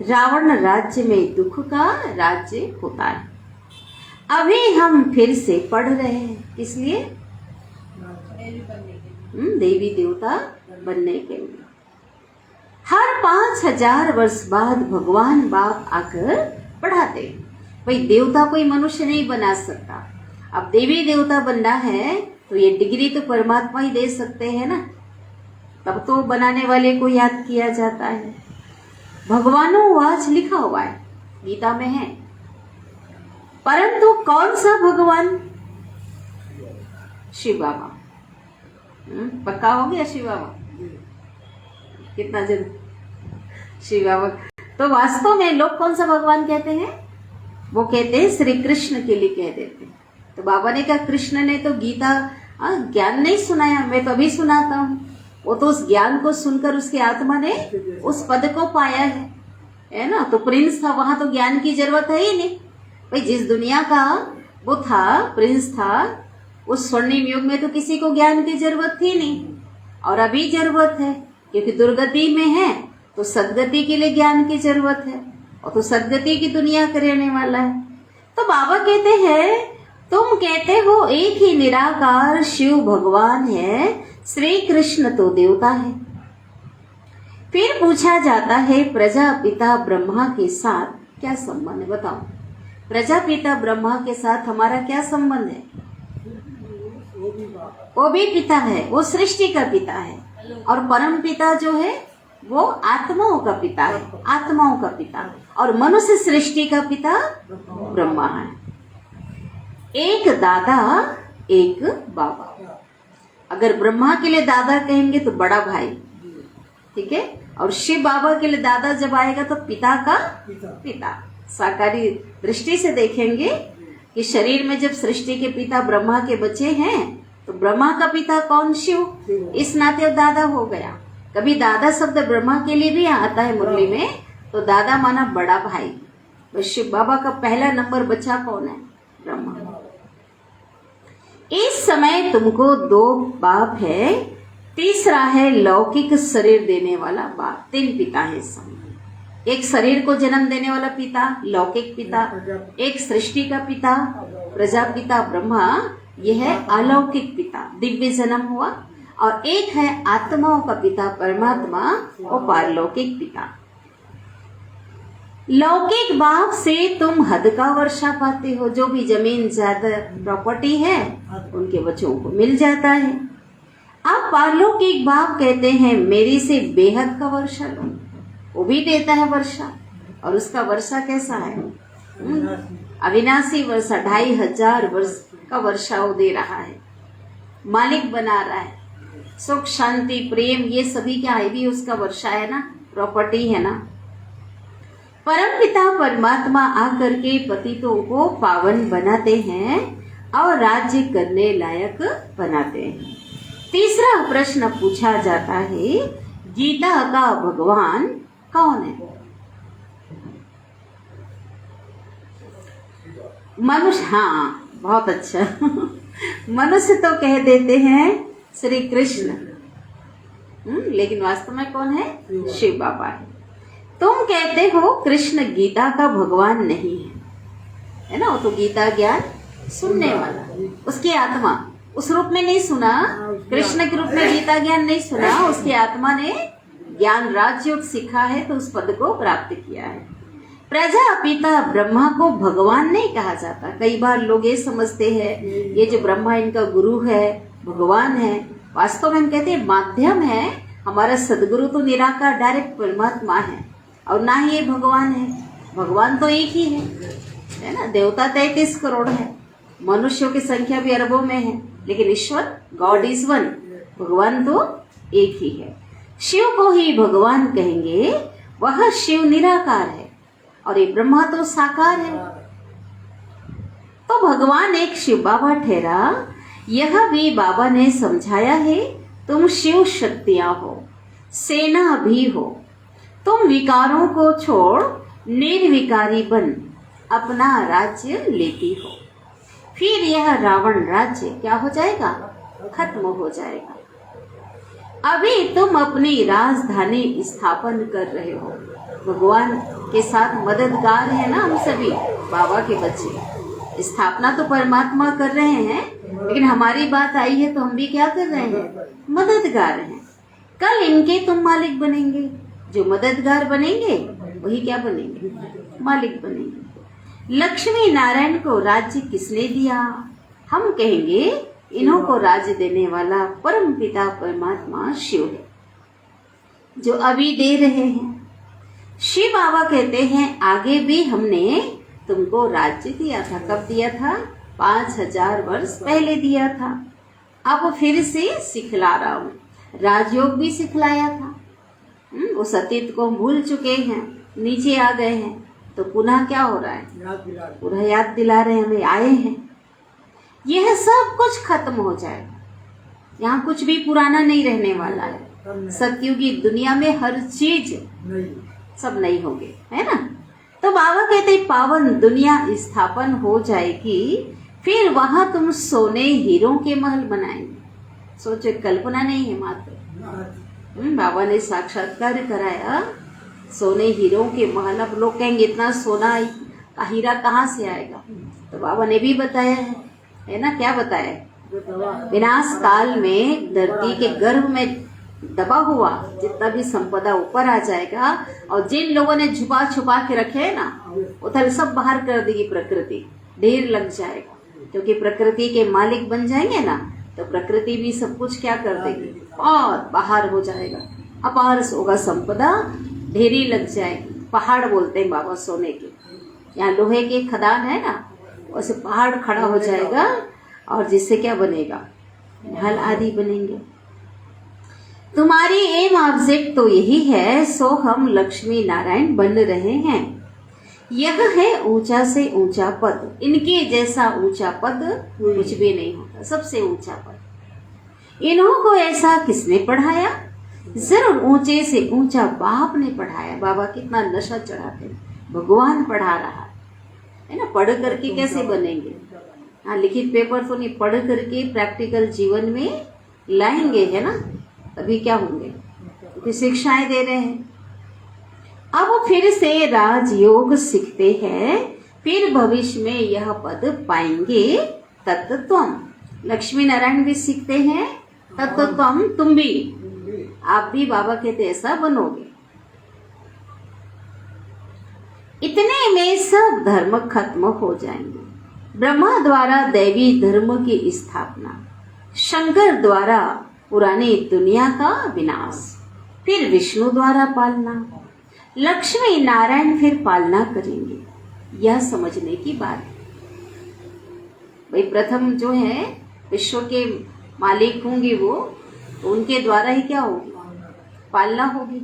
रावण राज्य में दुख का राज्य होता है। अभी हम फिर से पढ़ रहे हैं, इसलिए देवी देवता बनने के लिए। हर 5000 वर्ष बाद भगवान बाप आकर पढ़ाते। भाई देवता कोई मनुष्य नहीं बना सकता। अब देवी देवता बनना है तो ये डिग्री तो परमात्मा ही दे सकते हैं ना, तब तो बनाने वाले को याद किया जाता है। भगवानोवाच लिखा हुआ है, गीता में है, परंतु कौन सा भगवान? शिव बाबा। पक्का हो गया शिव बाबा? कितना जन शिव बाबा। तो वास्तव में लोग कौन सा भगवान कहते हैं? वो कहते हैं श्री कृष्ण के लिए कह देते हैं। तो बाबा ने कहा कृष्ण ने तो गीता ज्ञान नहीं सुनाया, मैं तो अभी सुनाता हूँ। वो तो उस ज्ञान को सुनकर उसकी आत्मा ने उस पद को पाया है ना। तो प्रिंस था, वहां तो ज्ञान की जरूरत है ही नहीं। भाई जिस दुनिया का वो था, प्रिंस था, उस स्वर्णिम युग में तो किसी को ज्ञान की जरूरत थी नहीं, और अभी जरूरत है, क्योंकि दुर्गति में है तो सदगति के लिए ज्ञान की जरूरत है, और तो सदगति की दुनिया का रहने वाला है। तो बाबा कहते हैं तुम कहते हो एक ही निराकार शिव भगवान है, श्री कृष्ण तो देवता है। फिर पूछा जाता है प्रजापिता ब्रह्मा के साथ क्या संबंध है? बताओ, प्रजापिता ब्रह्मा के साथ हमारा क्या संबंध है? वो भी पिता है, वो सृष्टि का पिता है, और परम पिता जो है वो आत्माओं का पिता है, आत्माओं का पिता, और मनुष्य सृष्टि का पिता ब्रह्मा है। एक दादा एक बाबा। अगर ब्रह्मा के लिए दादा कहेंगे तो बड़ा भाई, ठीक है, और शिव बाबा के लिए दादा जब आएगा तो पिता का पिता। साकारी दृष्टि से देखेंगे कि शरीर में जब सृष्टि के पिता ब्रह्मा के बच्चे हैं तो ब्रह्मा का पिता कौन? शिव। इस नाते दादा हो गया। कभी दादा शब्द ब्रह्मा के लिए भी आता है मुरली में, तो दादा माना बड़ा भाई। तो शिव बाबा का पहला नंबर बच्चा कौन है? ब्रह्मा। इस समय तुमको 2 बाप है, तीसरा है लौकिक शरीर देने वाला बाप। 3 पिता है इस समय। एक शरीर को जन्म देने वाला पिता लौकिक पिता, एक सृष्टि का पिता प्रजापिता ब्रह्मा, यह है अलौकिक पिता, दिव्य जन्म हुआ, और एक है आत्माओं का पिता परमात्मा, वो पारलौकिक पिता। लौकिक बाप से तुम हद का वर्षा पाते हो, जो भी जमीन ज्यादा प्रॉपर्टी है उनके बच्चों को मिल जाता है। अब पारलौकिक बाप कहते हैं मेरी से बेहद का वर्षा लो, वो भी देता है वर्षा, और उसका वर्षा कैसा है? अविनाशी वर्षा, 2500 वर्ष का वर्षा वो दे रहा है, मालिक बना रहा है। सुख शांति प्रेम ये सभी क्या है भी उसका वर्षा है ना, प्रॉपर्टी है ना। परमपिता परमात्मा आकर के पतितों को पावन बनाते हैं और राज्य करने लायक बनाते हैं। तीसरा प्रश्न पूछा जाता है गीता का भगवान कौन है? मनुष्य। हाँ, बहुत अच्छा। मनुष्य तो कह देते हैं श्री कृष्ण, लेकिन वास्तव में कौन है? शिव बाबा है। तुम कहते हो कृष्ण गीता का भगवान नहीं है ना, वो तो गीता ज्ञान सुनने वाला, उसकी आत्मा उस रूप में नहीं सुना, कृष्ण के रूप में गीता ज्ञान नहीं सुना, उसकी आत्मा ने ज्ञान राजयोग सीखा है तो उस पद को प्राप्त किया है। प्रजापिता ब्रह्मा को भगवान नहीं कहा जाता। कई बार लोग ये समझते हैं ये जो ब्रह्मा इनका गुरु है, भगवान है। वास्तव में हम कहते हैं माध्यम है। हमारा सदगुरु तो निराकार डायरेक्ट परमात्मा है और ना ही ये भगवान है। भगवान तो एक ही है ना। देवता 33 करोड़ है, मनुष्यों की संख्या भी अरबों में है, लेकिन ईश्वर गॉड इज वन, भगवान तो एक ही है। शिव को ही भगवान कहेंगे, वह शिव निराकार है और ये ब्रह्मा तो साकार है। तो भगवान एक शिव बाबा ठहरा। यह भी बाबा ने समझाया है, तुम शिव शक्तियां हो, सेना भी हो। तुम विकारों को छोड़ निर्विकारी बन अपना राज्य लेती हो। फिर यह रावण राज्य क्या हो जाएगा? खत्म हो जाएगा। अभी तुम अपनी राजधानी स्थापन कर रहे हो। भगवान के साथ मददगार है ना हम सभी, बाबा के बच्चे। स्थापना तो परमात्मा कर रहे हैं, लेकिन हमारी बात आई है तो हम भी क्या कर रहे हैं? मददगार हैं। कल इनके तुम मालिक बनेंगे। जो मददगार बनेंगे वही क्या बनेंगे? मालिक बनेंगे। लक्ष्मी नारायण को राज्य किसने दिया? हम कहेंगे इन्हों को राज्य देने वाला परम पिता परमात्मा शिव है, जो अभी दे रहे हैं। शिव बाबा कहते हैं आगे भी हमने तुमको राज्य दिया था। कब दिया था? 5000 वर्ष पहले दिया था। अब फिर से सिखला रहा हूँ। राजयोग भी सिखलाया था। उस अतीत को भूल चुके हैं, नीचे आ गए हैं, तो पुनः क्या हो रहा है? पूरा याद दिला रहे हैं, हमें आए हैं। यह सब कुछ खत्म हो जाएगा। यहाँ कुछ भी पुराना नहीं रहने वाला है। सतयुगी दुनिया में हर चीज सब नहीं होंगे, है ना। तो बाबा कहते पावन दुनिया स्थापन हो जाएगी, फिर वहां तुम सोने हीरों के महल बनाएंगे। सोचो, कल्पना नहीं है मात्र। बाबा ने साक्षात्कार कराया। सोने हीरों के महल। अब लोग कहेंगे इतना सोना हीरा कहाँ से आएगा? तो बाबा ने भी बताया है ना। क्या बताया? विनाश काल में धरती के गर्भ में दबा हुआ जितना भी संपदा ऊपर आ जाएगा, और जिन लोगों ने छुपा छुपा के रखे है ना, उधर सब बाहर कर देगी प्रकृति। ढेर लग जाएगा, क्योंकि प्रकृति के मालिक बन जाएंगे ना, तो प्रकृति भी सब कुछ क्या कर देगी और बाहर हो जाएगा। अपार होगा संपदा, ढेरी लग जाएगी। पहाड़ बोलते हैं बाबा सोने के। यहाँ लोहे के खदान है ना, वैसे पहाड़ खड़ा हो जाएगा, और जिससे क्या बनेगा? महल आदि बनेंगे। तुम्हारी एम ऑब्जेक्ट तो यही है, सो हम लक्ष्मी नारायण बन रहे हैं। यह है ऊंचा से ऊंचा पद। इनके जैसा ऊंचा पद कुछ भी नहीं होता, सबसे ऊंचा पद। इन्हों को ऐसा किसने पढ़ाया? जरूर ऊंचे से ऊंचा बाप ने पढ़ाया। बाबा कितना नशा चढ़ाते, भगवान पढ़ा रहा है ना। पढ़ करके कैसे बनेंगे? हाँ, लिखित पेपर तो नहीं, पढ़ करके प्रैक्टिकल जीवन में लाएंगे, है ना, तभी क्या होंगे। क्योंकि शिक्षाएं दे रहे हैं। अब फिर से राजयोग सीखते हैं, फिर भविष्य में यह पद पाएंगे। तत्त्वम, लक्ष्मी नारायण भी सीखते हैं। तत्त्वम, तुम भी, आप भी बाबा कहते ऐसा बनोगे। इतने में सब धर्म खत्म हो जाएंगे। ब्रह्मा द्वारा दैवी धर्म की स्थापना, शंकर द्वारा पुरानी दुनिया का विनाश, फिर विष्णु द्वारा पालना, लक्ष्मी नारायण फिर पालना करेंगे। यह समझने की बात है भाई। प्रथम जो है विश्व के मालिक होंगे वो, तो उनके द्वारा ही क्या होगी? पालना होगी।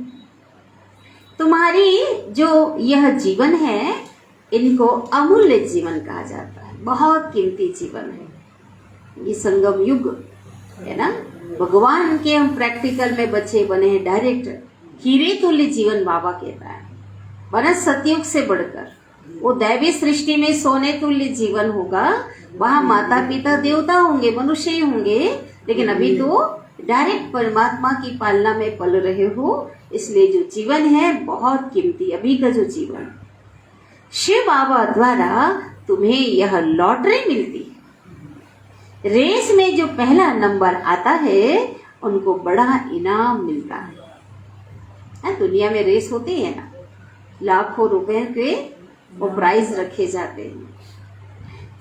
तुम्हारी जो यह जीवन है, इनको अमूल्य जीवन कहा जाता है। बहुत कीमती जीवन है ये संगम युग, है ना। भगवान के हम प्रैक्टिकल में बच्चे बने हैं। डायरेक्ट हीरे तुल्य जीवन बाबा कहता है। बना सतयुग से बढ़कर वो दैवी सृष्टि में सोने तुल्य जीवन होगा। वहाँ माता पिता देवता होंगे, मनुष्य ही होंगे, लेकिन अभी तो डायरेक्ट परमात्मा की पालना में पल रहे हो। इसलिए जो जीवन है बहुत कीमती, अभी का जो जीवन। शिव बाबा द्वारा तुम्हें यह लॉटरी मिलती है। रेस में जो पहला नंबर आता है उनको बड़ा इनाम मिलता है। दुनिया में रेस होती है ना, लाखों रुपए के वो प्राइज रखे जाते हैं।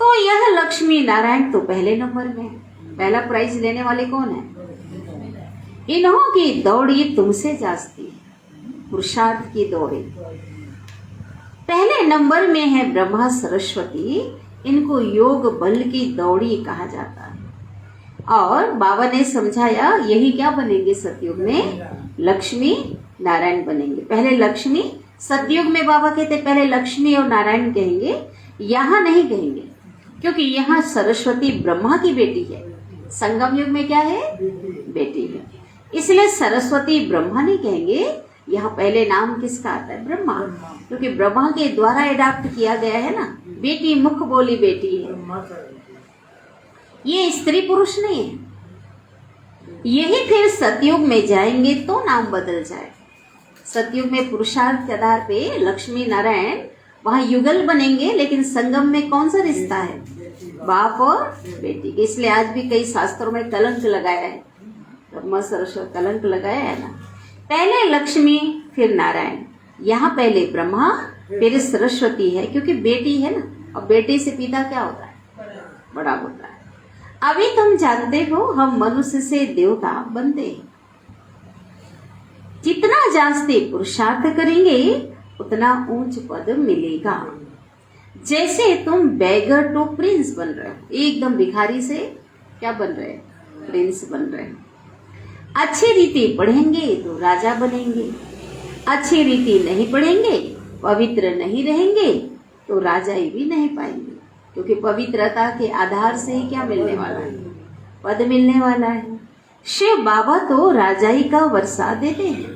तो यह लक्ष्मी नारायण तो पहले नंबर में है। पहला प्राइज लेने वाले कौन है? इन्हों की दौड़ी तुमसे जास्ती है, पुरुषार्थ की दौड़ी। पहले नंबर में है ब्रह्मा सरस्वती, इनको योग बल की दौड़ी कहा जाता है। और बाबा ने समझाया यही क्या बनेंगे सतयुग में? लक्ष्मी नारायण बनेंगे। पहले लक्ष्मी, सतयुग में बाबा कहते पहले लक्ष्मी और नारायण कहेंगे, यहाँ नहीं कहेंगे, क्योंकि यहाँ सरस्वती ब्रह्मा की बेटी है। संगम युग में क्या है? बेटी है, इसलिए सरस्वती ब्रह्मा नहीं कहेंगे। यहाँ पहले नाम किसका आता है? ब्रह्मा, क्योंकि ब्रह्मा के द्वारा एडाप्ट किया गया है ना। बेटी मुख बोली बेटी है, ये स्त्री पुरुष नहीं है। यही फिर सतयुग में जाएंगे तो नाम बदल जाए। सतयुग में पुरुषार्थ के आधार पे लक्ष्मी नारायण वहां युगल बनेंगे, लेकिन संगम में कौन सा रिश्ता है? बाप और बेटी। इसलिए आज भी कई शास्त्रों में कलंक लगाया है, ब्रह्मा सरस्वती कलंक लगाया है ना। पहले लक्ष्मी फिर नारायण, यहाँ पहले ब्रह्मा फिर सरस्वती है, क्योंकि बेटी है ना, और बेटे से पिता क्या होता है? बड़ा होता है। अभी तुम जानते हो हम मनुष्य से देवता बनते हैं। जितना जास्ती पुरुषार्थ करेंगे उतना ऊंच पद मिलेगा। जैसे तुम बेगर टू प्रिंस बन रहे हो, एकदम भिखारी से क्या बन रहे हो? प्रिंस बन रहे हो। अच्छी रीति पढ़ेंगे तो राजा बनेंगे, अच्छी रीति नहीं पढ़ेंगे, पवित्र नहीं रहेंगे तो राजाई भी नहीं पाएंगे, क्योंकि पवित्रता के आधार से ही क्या मिलने वाला है? पद मिलने वाला है। शिव बाबा तो राजाई का वर्षा देते हैं।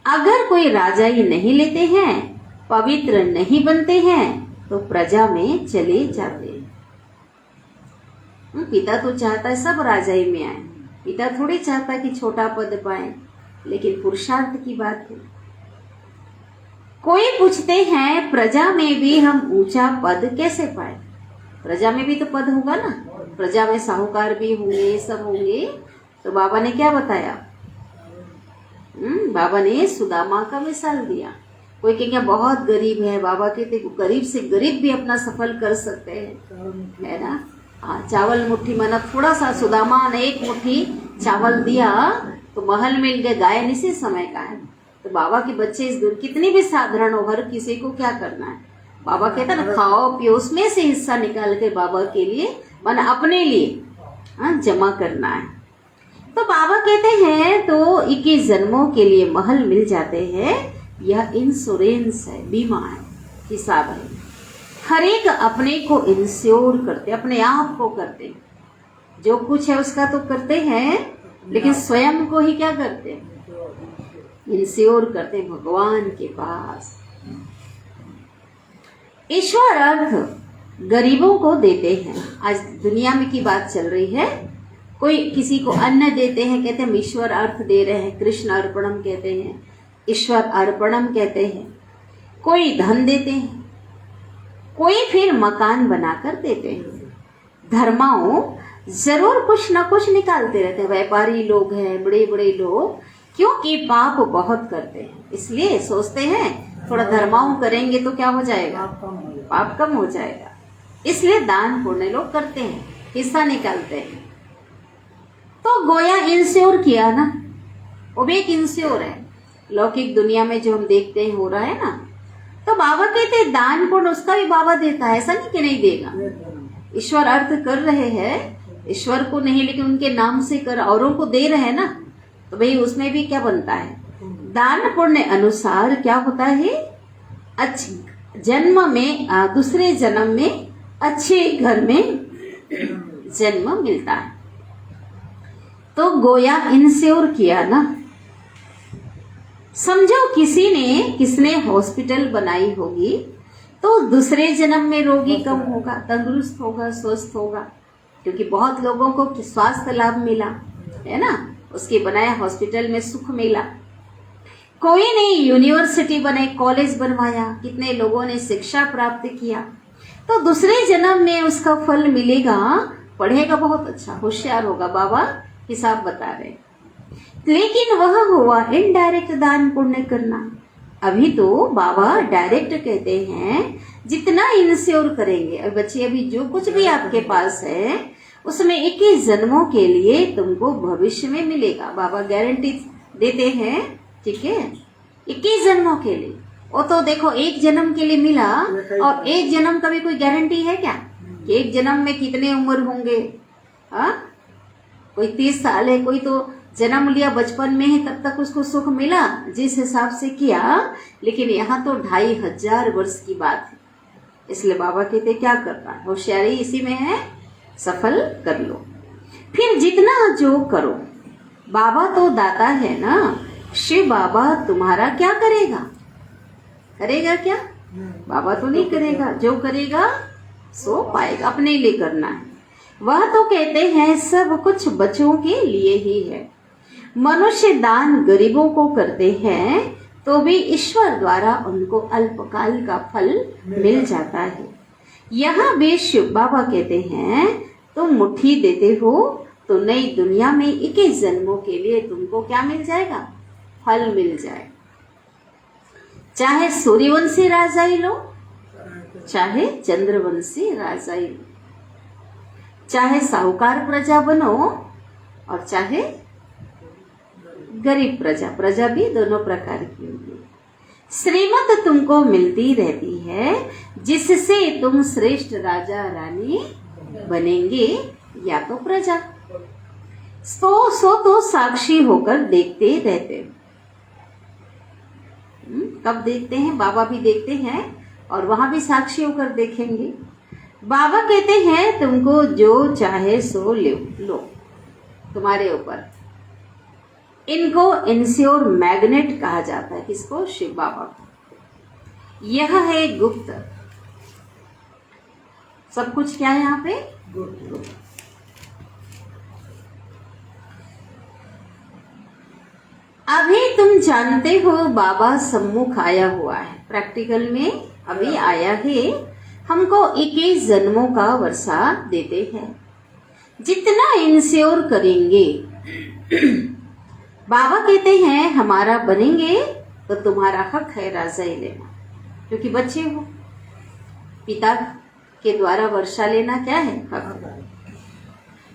अगर कोई राजाई नहीं लेते हैं, पवित्र नहीं बनते हैं, तो प्रजा में चले जाते हैं। पिता तो चाहता है सब राजाई में आए, पिता थोड़ी चाहता कि छोटा पद पाए, लेकिन पुरुषार्थ की बात है। कोई पूछते हैं प्रजा में भी हम ऊंचा पद कैसे पाए? प्रजा में भी तो पद होगा ना, प्रजा में साहूकार भी होंगे, सब होंगे। तो बाबा ने क्या बताया? बाबा ने सुदामा का मिसाल दिया। कोई कहेंगे बहुत गरीब है, बाबा कहते गरीब से गरीब भी अपना सफल कर सकते हैं, है ना। हाँ, चावल मुट्ठी माना थोड़ा सा, सुदामा ने एक मुट्ठी चावल दिया तो महल मिल गए, गाय इसी समय का है। तो बाबा के बच्चे इस दूर कितनी भी साधारण हो, हर किसी को क्या करना है? बाबा कहता ना, खाओ पियो, उसमें से हिस्सा निकाल के बाबा के लिए माना अपने लिए जमा करना है। तो बाबा कहते हैं तो 21 जन्मों के लिए महल मिल जाते हैं। यह इंश्योरेंस है, बीमा है, हिसाब है। हर एक अपने को इंश्योर करते, अपने आप को करते। जो कुछ है उसका तो करते हैं, लेकिन स्वयं को ही क्या करते हैं? इंश्योर करते भगवान के पास। ईश्वर अर्थ गरीबों को देते हैं। आज दुनिया में की बात चल रही है, कोई किसी को अन्न देते हैं, कहते हैं हम ईश्वर अर्थ दे रहे हैं, कृष्ण अर्पणम कहते हैं, ईश्वर अर्पणम कहते हैं। कोई धन देते हैं, कोई फिर मकान बनाकर देते हैं। धर्माओं जरूर कुछ ना कुछ निकालते रहते हैं। व्यापारी लोग हैं, बड़े बड़े लोग, क्योंकि पाप बहुत करते हैं, इसलिए सोचते हैं थोड़ा धर्माओं करेंगे तो क्या हो जाएगा? पाप कम हो जाएगा। इसलिए दान पुण्य लोग करते हैं, हिस्सा निकालते हैं। तो गोया इंश्योर किया ना, वो भी एक इंश्योर है। लौकिक दुनिया में जो हम देखते हैं हो रहा है ना, तो बाबा कहते हैं दान पुण्य उसका भी बाबा देता है, ऐसा नहीं कि नहीं देगा। ईश्वर अर्थ कर रहे हैं, ईश्वर को नहीं लेकिन उनके नाम से कर औरों को दे रहे हैं ना, तो भाई उसमें भी क्या बनता है? दान पुण्य अनुसार क्या होता है? अच्छे जन्म में, दूसरे जन्म में अच्छे घर में जन्म मिलता है। तो गोया इंश्योर किया ना। समझो किसने हॉस्पिटल बनाई होगी, तो दूसरे जन्म में रोगी कम होगा, तंदुरुस्त होगा, स्वस्थ होगा, क्योंकि बहुत लोगों को स्वास्थ्य लाभ मिला है ना, उसके बनाया हॉस्पिटल में सुख मिला। कोई ने यूनिवर्सिटी बनाई, कॉलेज बनवाया, कितने लोगों ने शिक्षा प्राप्त किया, तो दूसरे जन्म में उसका फल मिलेगा। पढ़ेगा बहुत अच्छा, होशियार होगा, बाबा हिसाब बता रहे। लेकिन वह हुआ इनडायरेक्ट दान पुण्य करना। अभी तो बाबा डायरेक्ट कहते हैं जितना इंश्योर करेंगे, और बच्चे अभी जो कुछ भी आपके पास है उसमें 21 जन्मों के लिए तुमको भविष्य में मिलेगा। बाबा गारंटी देते हैं, ठीक है, 21 जन्मों के लिए। वो तो देखो एक जन्म के लिए मिला, और एक जन्म का भी कोई गारंटी है क्या कि एक जन्म में कितने उम्र होंगे? हाँ, कोई 30 साल है, कोई तो जन्म लिया बचपन में ही, तब तक उसको सुख मिला जिस हिसाब से किया, लेकिन यहाँ तो 2500 वर्ष की बात है। इसलिए बाबा कहते क्या करना है, होशियारी इसी में है, सफल कर लो। फिर जितना जो करो, बाबा तो दाता है ना, शिव बाबा तुम्हारा क्या करेगा? करेगा क्या? बाबा तो नहीं करेगा, जो करेगा सो पाएगा, अपने लिए करना है। वह तो कहते हैं सब कुछ बच्चों के लिए ही है। मनुष्य दान गरीबों को करते हैं तो भी ईश्वर द्वारा उनको अल्पकाल का फल मिल जाता है। यहाँ भी शिव बाबा कहते हैं तुम मुट्ठी देते हो तो नई दुनिया में 21 जन्मों के लिए तुमको क्या मिल जाएगा? फल मिल जाए। चाहे सूर्यवंशी राजाई लो, चाहे चंद्रवंशी राजाई लो, चाहे साहूकार प्रजा बनो और चाहे गरीब प्रजा, प्रजा भी दोनों प्रकार की होगी। श्रीमत तुमको मिलती रहती है जिससे तुम श्रेष्ठ राजा रानी बनेंगे या तो प्रजा। सो तो साक्षी होकर देखते रहते हो। कब देखते हैं? बाबा भी देखते हैं और वहां भी साक्षी होकर देखेंगे। बाबा कहते हैं तुमको जो चाहे सो लो, तुम्हारे ऊपर। इनको इंश्योर मैग्नेट कहा जाता है। किसको? शिव बाबा को। यह है गुप्त। सब कुछ क्या है यहाँ पे? गुप्त। अभी तुम जानते हो बाबा सम्मुख आया हुआ है, प्रैक्टिकल में अभी आया है, हमको 21 जन्मों का वर्षा देते हैं। जितना इंश्योर करेंगे, बाबा कहते हैं हमारा बनेंगे तो तुम्हारा हक है राजाई लेना, क्योंकि बच्चे हो। पिता के द्वारा वर्षा लेना क्या है? हक।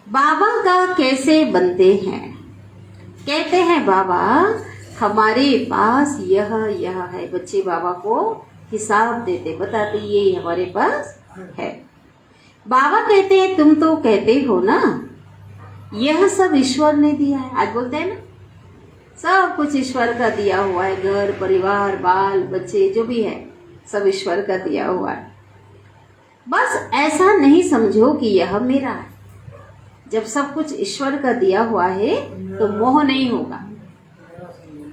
बाबा का कैसे बनते हैं? कहते हैं बाबा हमारे पास यह है। बच्चे बाबा को हिसाब देते, बताते ये हमारे पास है। बाबा कहते हैं तुम तो कहते हो ना यह सब ईश्वर ने दिया है। आज बोलते हैं ना सब कुछ ईश्वर का दिया हुआ है, घर परिवार बाल बच्चे जो भी है सब ईश्वर का दिया हुआ है। बस ऐसा नहीं समझो कि यह मेरा है। जब सब कुछ ईश्वर का दिया हुआ है तो मोह नहीं होगा,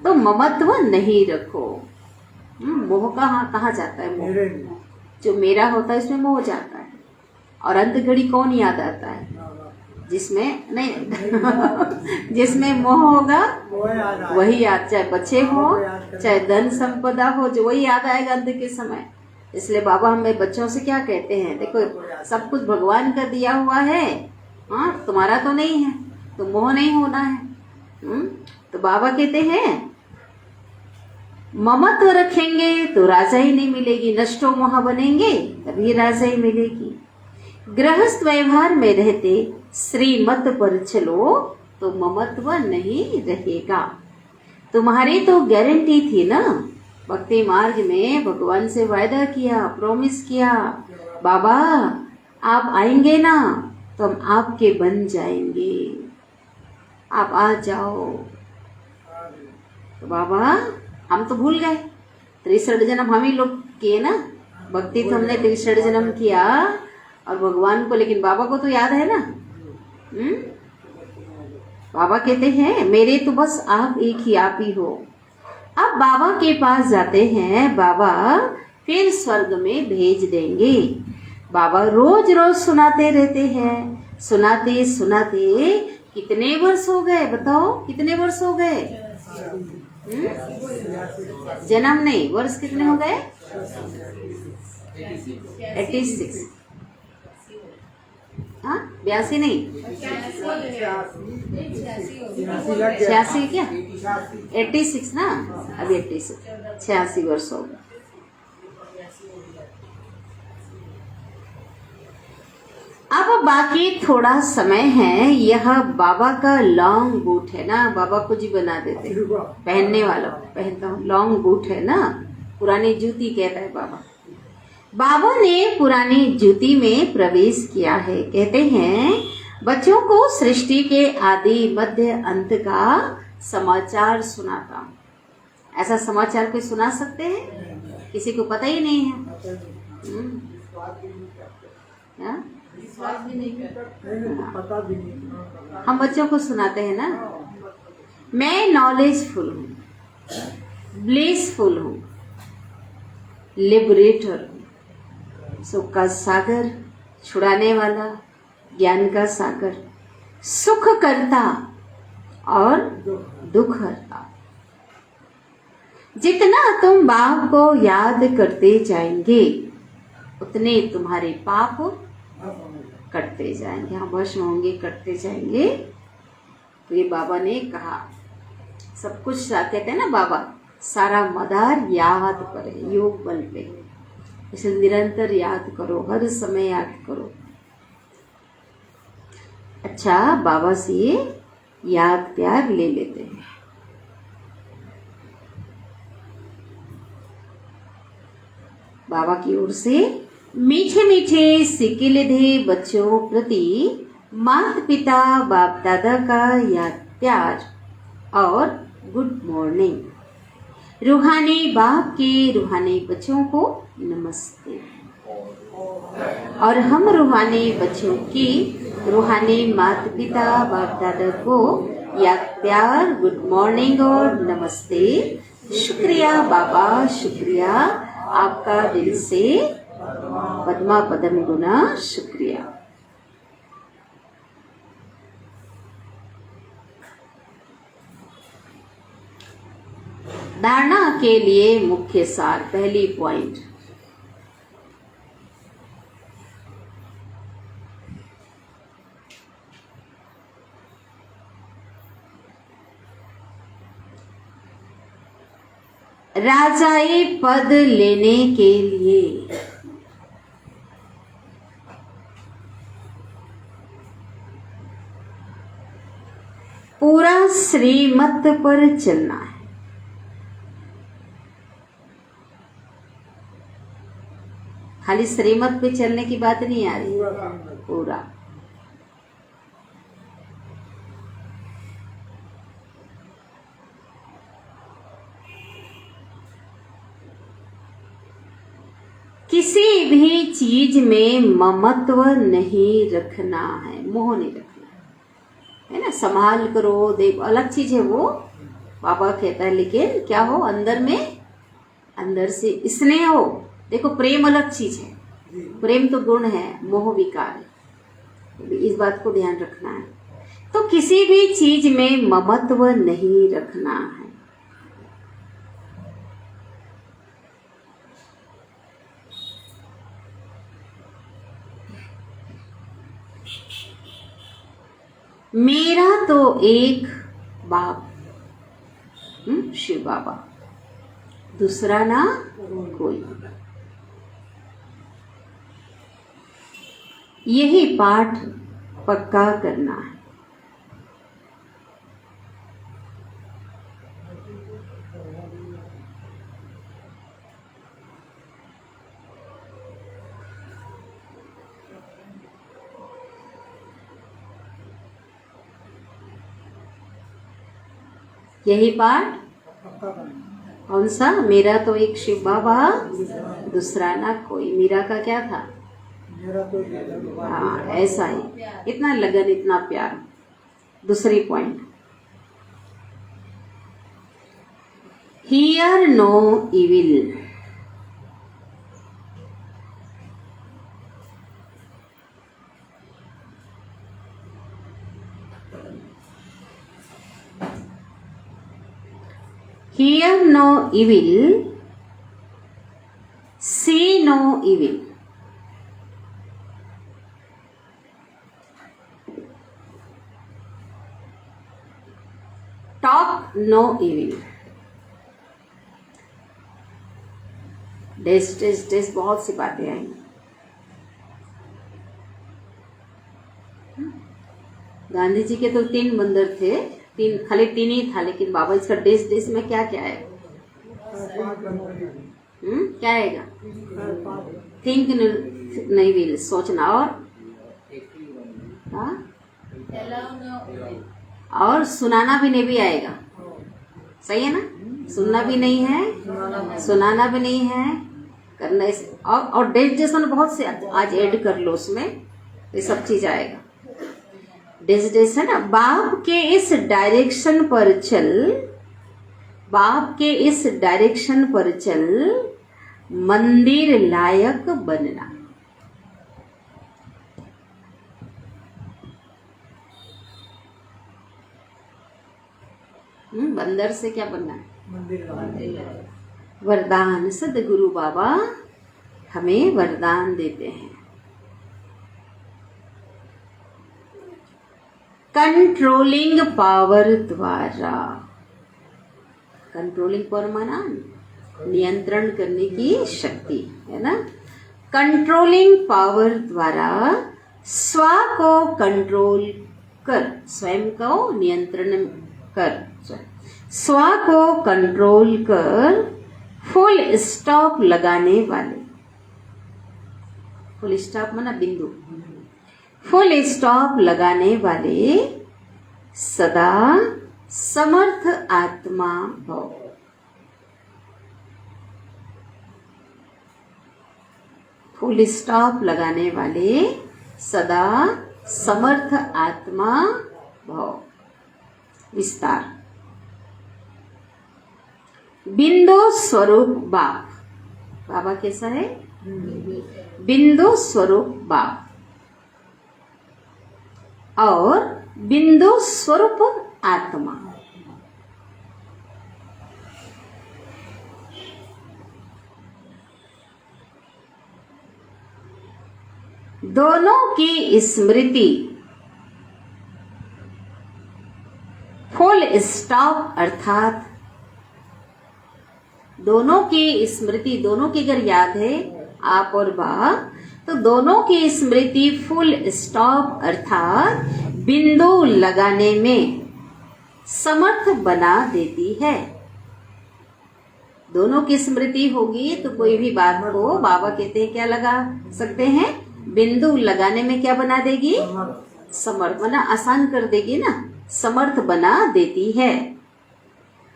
तो ममत्व नहीं रखो। मोह कहाँ जाता है? मोह जो मेरा होता है इसमें मोह जाता है। और अंत घड़ी कौन याद आता है? जिसमें नहीं जिसमें मोह होगा वही याद, चाहे बच्चे हो चाहे धन संपदा हो, जो वही याद आएगा अंत के समय। इसलिए बाबा हमें बच्चों से क्या कहते हैं, देखो सब कुछ भगवान का दिया हुआ है, हाँ तुम्हारा तो नहीं है, तो मोह नहीं होना है। तो बाबा कहते हैं ममत्व रखेंगे तो राजाई नहीं मिलेगी, नष्टो मोह बनेंगे तभी राजाई मिलेगी। गृहस्थ व्यवहार में रहते श्रीमत पर चलो तो ममत्व नहीं रहेगा। तुम्हारी तो गारंटी थी ना, भक्ति मार्ग में भगवान से वायदा किया, प्रॉमिस किया, बाबा आप आएंगे ना तो हम आपके बन जाएंगे, आप आ जाओ। तो बाबा हम तो भूल गए, 63 जन्म हम ही लोग किए ना, भक्ति तो हमने 63 जन्म किया और भगवान को, लेकिन बाबा को तो याद है ना। बाबा कहते हैं मेरे तो बस आप एक ही आप ही हो। अब बाबा के पास जाते हैं, बाबा फिर स्वर्ग में भेज देंगे। बाबा रोज रोज सुनाते रहते हैं, सुनाते सुनाते कितने वर्ष हो गए? बताओ कितने वर्ष हो गए? जन्म नहीं, वर्ष कितने हो गए? 86। हाँ 82 नहीं, 86 क्या? 86 ना, अभी 86 86 वर्ष हो गए। अब बाकी थोड़ा समय है। यह बाबा का लॉन्ग बूट है ना, बाबा को जी बना देते हैं, पहनने वाला पहनता हूँ, लॉन्ग बूट है ना, पुरानी जूती कहता है बाबा। बाबा ने पुरानी जूती में प्रवेश किया है। कहते हैं बच्चों को सृष्टि के आदि मध्य अंत का समाचार सुनाता हूँ। ऐसा समाचार कोई सुना सकते हैं? किसी को पता ही नहीं है। हाँ? हम बच्चों को सुनाते हैं ना। मैं नॉलेजफुल हूँ, ब्लिसफुल हूँ, लिबरेटर हूँ, सुख का सागर, छुड़ाने वाला, ज्ञान का सागर, सुख करता और दुख हरता। जितना तुम बाप को याद करते जाएंगे उतने तुम्हारे पाप कटते जाएंगे। हाँ, भस्म होंगे, कटते जाएंगे। तो ये बाबा ने कहा, सब कुछ कहते हैं ना बाबा, सारा मदार याद पर है, योग बल पे। इसे निरंतर याद करो, हर समय याद करो। अच्छा, बाबा से याद प्यार ले लेते हैं। बाबा की ओर से मीठे मीठे सिक्के लिधे बच्चों प्रति माता पिता बाप दादा का याद प्यार और गुड मॉर्निंग। रूहानी बाप के रूहानी बच्चों को नमस्ते। और हम रूहानी बच्चों की रूहानी माता पिता बाप दादा को याद प्यार, गुड मॉर्निंग और नमस्ते। शुक्रिया बाबा, शुक्रिया आपका दिल से पद्मा पदम गुना शुक्रिया। धारणा के लिए मुख्य सार, पहली पॉइंट, राजाई पद लेने के लिए पूरा श्रीमत पर चलना है। खाली श्रीमत पे चलने की बात नहीं आ रही, पूरा। किसी भी चीज में ममत्व नहीं रखना है, मोह नहीं रखना है ना। संभाल करो, देख, अलग चीज है वो, बाबा कहता है, लेकिन क्या हो अंदर में, अंदर से स्नेह हो। देखो, प्रेम अलग चीज है, प्रेम तो गुण है, मोह विकार है। इस बात को ध्यान रखना है। तो किसी भी चीज में ममत्व नहीं रखना है। मेरा तो एक बाप, शिव बाबा, दूसरा ना कोई। यही पाठ पक्का करना है। यही पाठ कौन सा? मेरा तो एक शिव बाबा, दूसरा ना कोई। मीरा का क्या था? हाँ, ऐसा ही, इतना लगन, इतना प्यार। दूसरी point, hear no evil. Hear no evil, see no evil. Talk no evil. डेस डेस डेस बहुत सी बातें आएंगी। गांधी जी के तो 3 बंदर थे, खाली 3 ही था, लेकिन बाबा इसका डेस डेस में क्या क्या है? क्या आएगा? थिंक नहीं विल, सोचना, और सुनाना भी नहीं भी आएगा। सही है ना? सुनना भी नहीं है, सुनाना भी नहीं है, करना इस और डेट जैसा बहुत से आज ऐड कर लो उसमें, ये सब चीज आएगा। डेस है ना। बाप के इस डायरेक्शन पर चल, बाप के इस डायरेक्शन पर चल, मंदिर लायक बनना। बंदर से क्या बनना है? वरदान। सदगुरु बाबा हमें वरदान देते हैं। कंट्रोलिंग पावर द्वारा, कंट्रोलिंग पावर माना नियंत्रण करने की शक्ति है ना। कंट्रोलिंग पावर द्वारा स्व को कंट्रोल कर, स्वयं को नियंत्रण कर, स्व को कंट्रोल कर फुल स्टॉप लगाने वाले, फुल स्टॉप माना बिंदु, फुल स्टॉप लगाने वाले सदा समर्थ आत्मा भव। फुल स्टॉप लगाने वाले सदा समर्थ आत्मा भव। विस्तार। बिंदु स्वरूप बाप, बाबा कैसा है? बिंदु स्वरूप बाप और बिंदु स्वरूप आत्मा। दोनों की स्मृति फुल स्टॉप, अर्थात दोनों की स्मृति, दोनों की अगर याद है आप और बाप, तो दोनों की स्मृति फुल स्टॉप अर्थात बिंदु लगाने में समर्थ बना देती है। दोनों की स्मृति होगी तो कोई भी बात को बाबा कहते हैं क्या लगा सकते हैं? बिंदु लगाने में क्या बना देगी? समर्थ, बना आसान कर देगी ना, समर्थ बना देती है।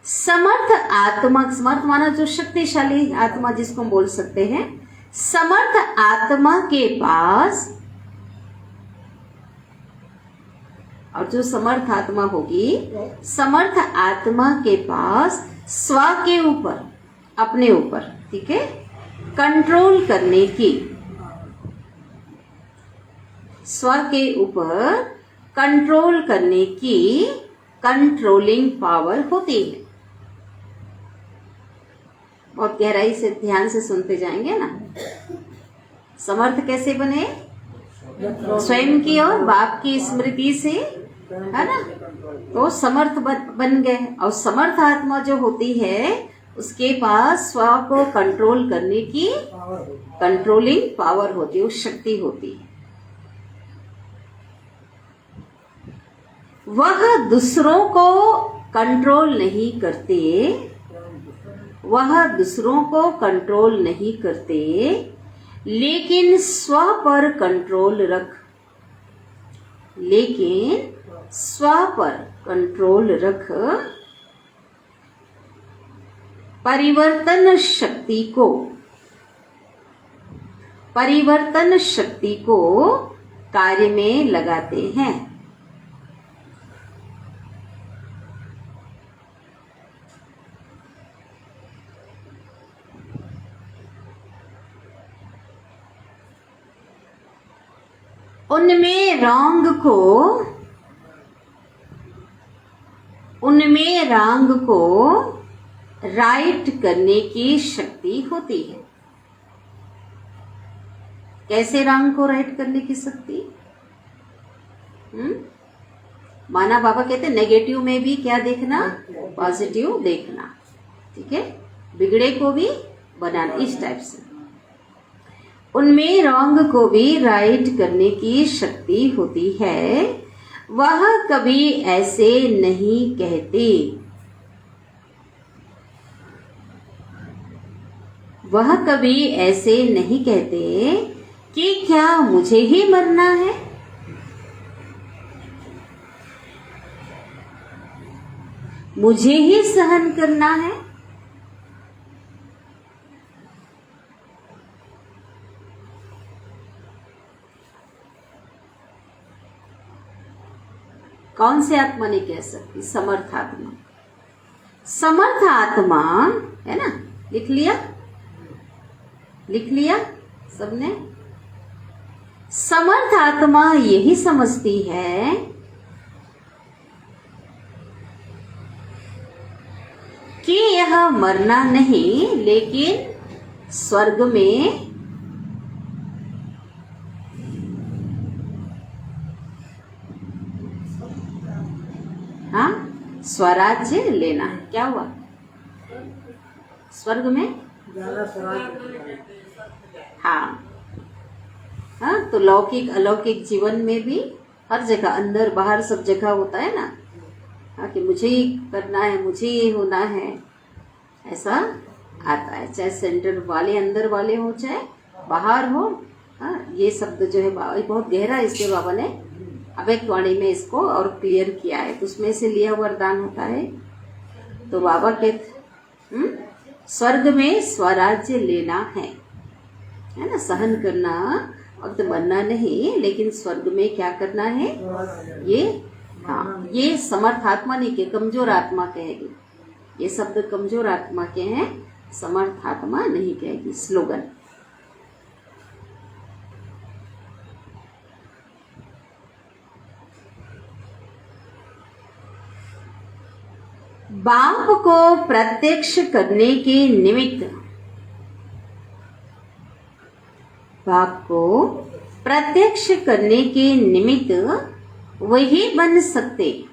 समर्थ आत्मा, समर्थ माना जो शक्तिशाली आत्मा जिसको हम बोल सकते हैं, समर्थ आत्मा के पास, और जो समर्थ आत्मा होगी, समर्थ आत्मा के पास स्व के ऊपर, अपने ऊपर, ठीक है, कंट्रोल करने की, स्व के ऊपर कंट्रोल करने की कंट्रोलिंग पावर होती है। बहुत गहराई से ध्यान से सुनते जाएंगे ना। समर्थ कैसे बने? स्वयं की और बाप की स्मृति से, है ना, तो समर्थ बन गए। और समर्थ आत्मा जो होती है उसके पास स्व को कंट्रोल करने की कंट्रोलिंग पावर होती है, वो शक्ति होती है। वह दूसरों को कंट्रोल नहीं करते, वह दूसरों को कंट्रोल नहीं करते, लेकिन स्व पर कंट्रोल रख, लेकिन स्व पर कंट्रोल रख परिवर्तन शक्ति को कार्य में लगाते हैं। उनमें रंग को राइट करने की शक्ति होती है। कैसे रंग को राइट करने की शक्ति? माना बाबा कहते नेगेटिव में भी क्या देखना? पॉजिटिव देखना, ठीक है। बिगड़े को भी बनाना, इस टाइप से। उनमें रॉन्ग को भी राइट करने की शक्ति होती है, वह कभी ऐसे नहीं कहते, वह कभी ऐसे नहीं कहते कि क्या मुझे ही मरना है, मुझे ही सहन करना है। कौन से आत्मा नहीं कह सकती? समर्थ आत्मा। समर्थ आत्मा है ना, लिख लिया, लिख लिया सबने। समर्थ आत्मा यही समझती है कि यह मरना नहीं, लेकिन स्वर्ग में स्वराज्य लेना है। क्या हुआ? स्वर्ग में हाँ तो लौकिक अलौकिक जीवन में भी हर जगह, अंदर बाहर सब जगह होता है ना, हाँ कि मुझे ही करना है, मुझे ही होना है, ऐसा आता है। चाहे सेंटर वाले अंदर वाले हो, चाहे बाहर हो। हाँ, ये शब्द जो है बहुत गहरा, इसके बाबा ने अव्यक्त वाणी में इसको और क्लियर किया है, तो उसमें से लिया वरदान होता है। तो बाबा कहते स्वर्ग में स्वराज्य लेना है ना, सहन करना और तो मरना नहीं, लेकिन स्वर्ग में क्या करना है, ये हाँ, ये समर्थ आत्मा नहीं के, कमजोर आत्मा कहेगी। ये शब्द कमजोर आत्मा के हैं, समर्थ आत्मा नहीं कहेगी। स्लोगन, बाप को प्रत्यक्ष करने के निमित्त, बाप को प्रत्यक्ष करने के निमित्त वही बन सकते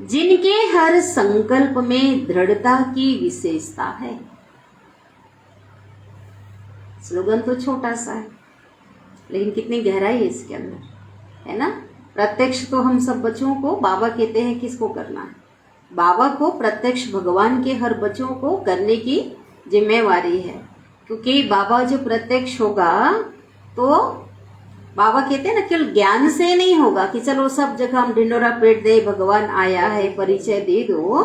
जिनके हर संकल्प में दृढ़ता की विशेषता है। स्लोगन तो छोटा सा है, लेकिन कितनी गहराई है इसके अंदर, है ना। प्रत्यक्ष तो हम सब बच्चों को बाबा कहते हैं, किसको करना है? बाबा को प्रत्यक्ष भगवान के हर बच्चों को करने की जिम्मेवारी है, क्योंकि बाबा जो प्रत्यक्ष होगा तो बाबा कहते हैं ना, केवल ज्ञान से नहीं होगा कि चलो सब जगह हम ढिंडोरा पेट दे, भगवान आया है, परिचय दे दो।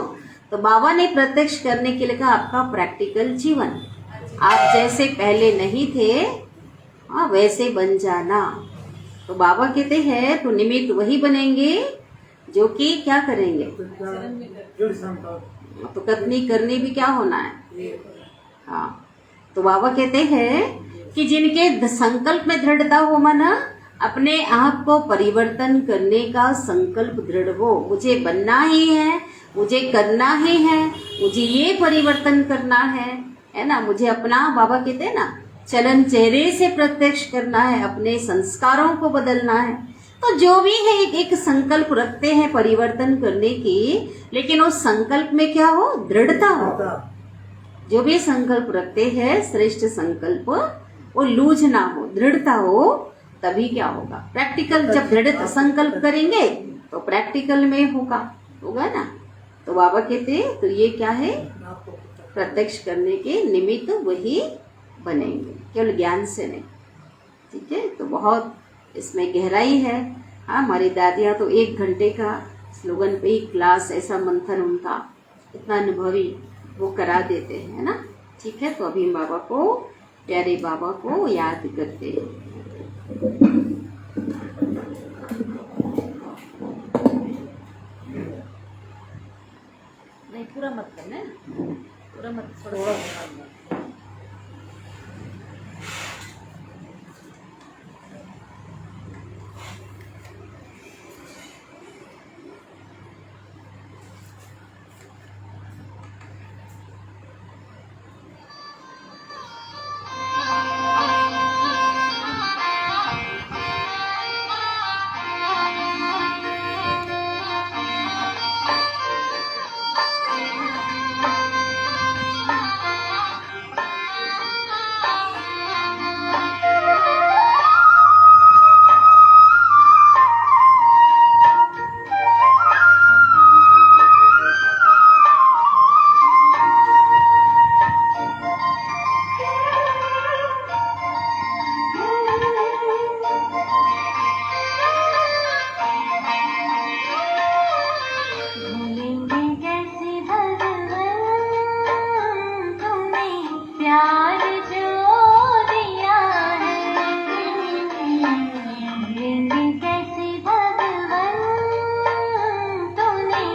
तो बाबा ने प्रत्यक्ष करने के लिए कहा आपका प्रैक्टिकल जीवन, आप जैसे पहले नहीं थे वैसे बन जाना। तो बाबा कहते हैं तो निमित्त वही बनेंगे जो कि क्या करेंगे, तो कथनी करनी भी क्या होना है। हाँ, तो बाबा कहते हैं कि जिनके संकल्प में दृढ़ता हो, माना अपने आप को परिवर्तन करने का संकल्प दृढ़ हो, मुझे बनना ही है, मुझे करना ही है, मुझे ये परिवर्तन करना है ना, मुझे अपना, बाबा कहते हैं ना, चलन चेहरे से प्रत्यक्ष करना है, अपने संस्कारों को बदलना है। तो जो भी है एक संकल्प रखते हैं परिवर्तन करने की, लेकिन उस संकल्प में क्या हो, दृढ़ता हो। जो भी संकल्प रखते हैं श्रेष्ठ संकल्प, वो लूज ना हो, दृढ़ता हो, तभी क्या होगा प्रैक्टिकल। जब दृढ़ संकल्प करेंगे तो प्रैक्टिकल में होगा ना। तो बाबा कहते तो ये क्या है, प्रत्यक्ष करने के निमित्त वही बनेंगे, केवल ज्ञान से नहीं। ठीक है, तो बहुत इसमें गहराई है। हाँ, हमारी दादियाँ तो 1 घंटे का स्लोगन पे ही क्लास, ऐसा मंथन उनका इतना अनुभवी वो करा देते हैं, है ना। ठीक है, तो अभी हम बाबा को, प्यारे बाबा को याद करते हैं। नहीं, पूरा मत करना, पूरा मत, थोड़ा भूले कैसे भगवन तूने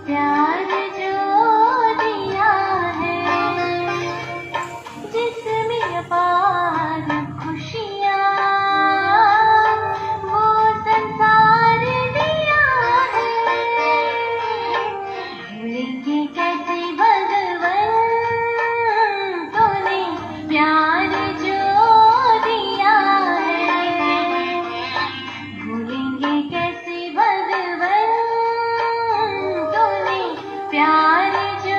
प्यार जो दिया है, जिसमें अपार खुशियाँ वो संसार दिया है। भूलेंगे कैसे भगवन तूने प्यार जो दिया है, भूलेंगे कैसे भगवन तूने प्यार जो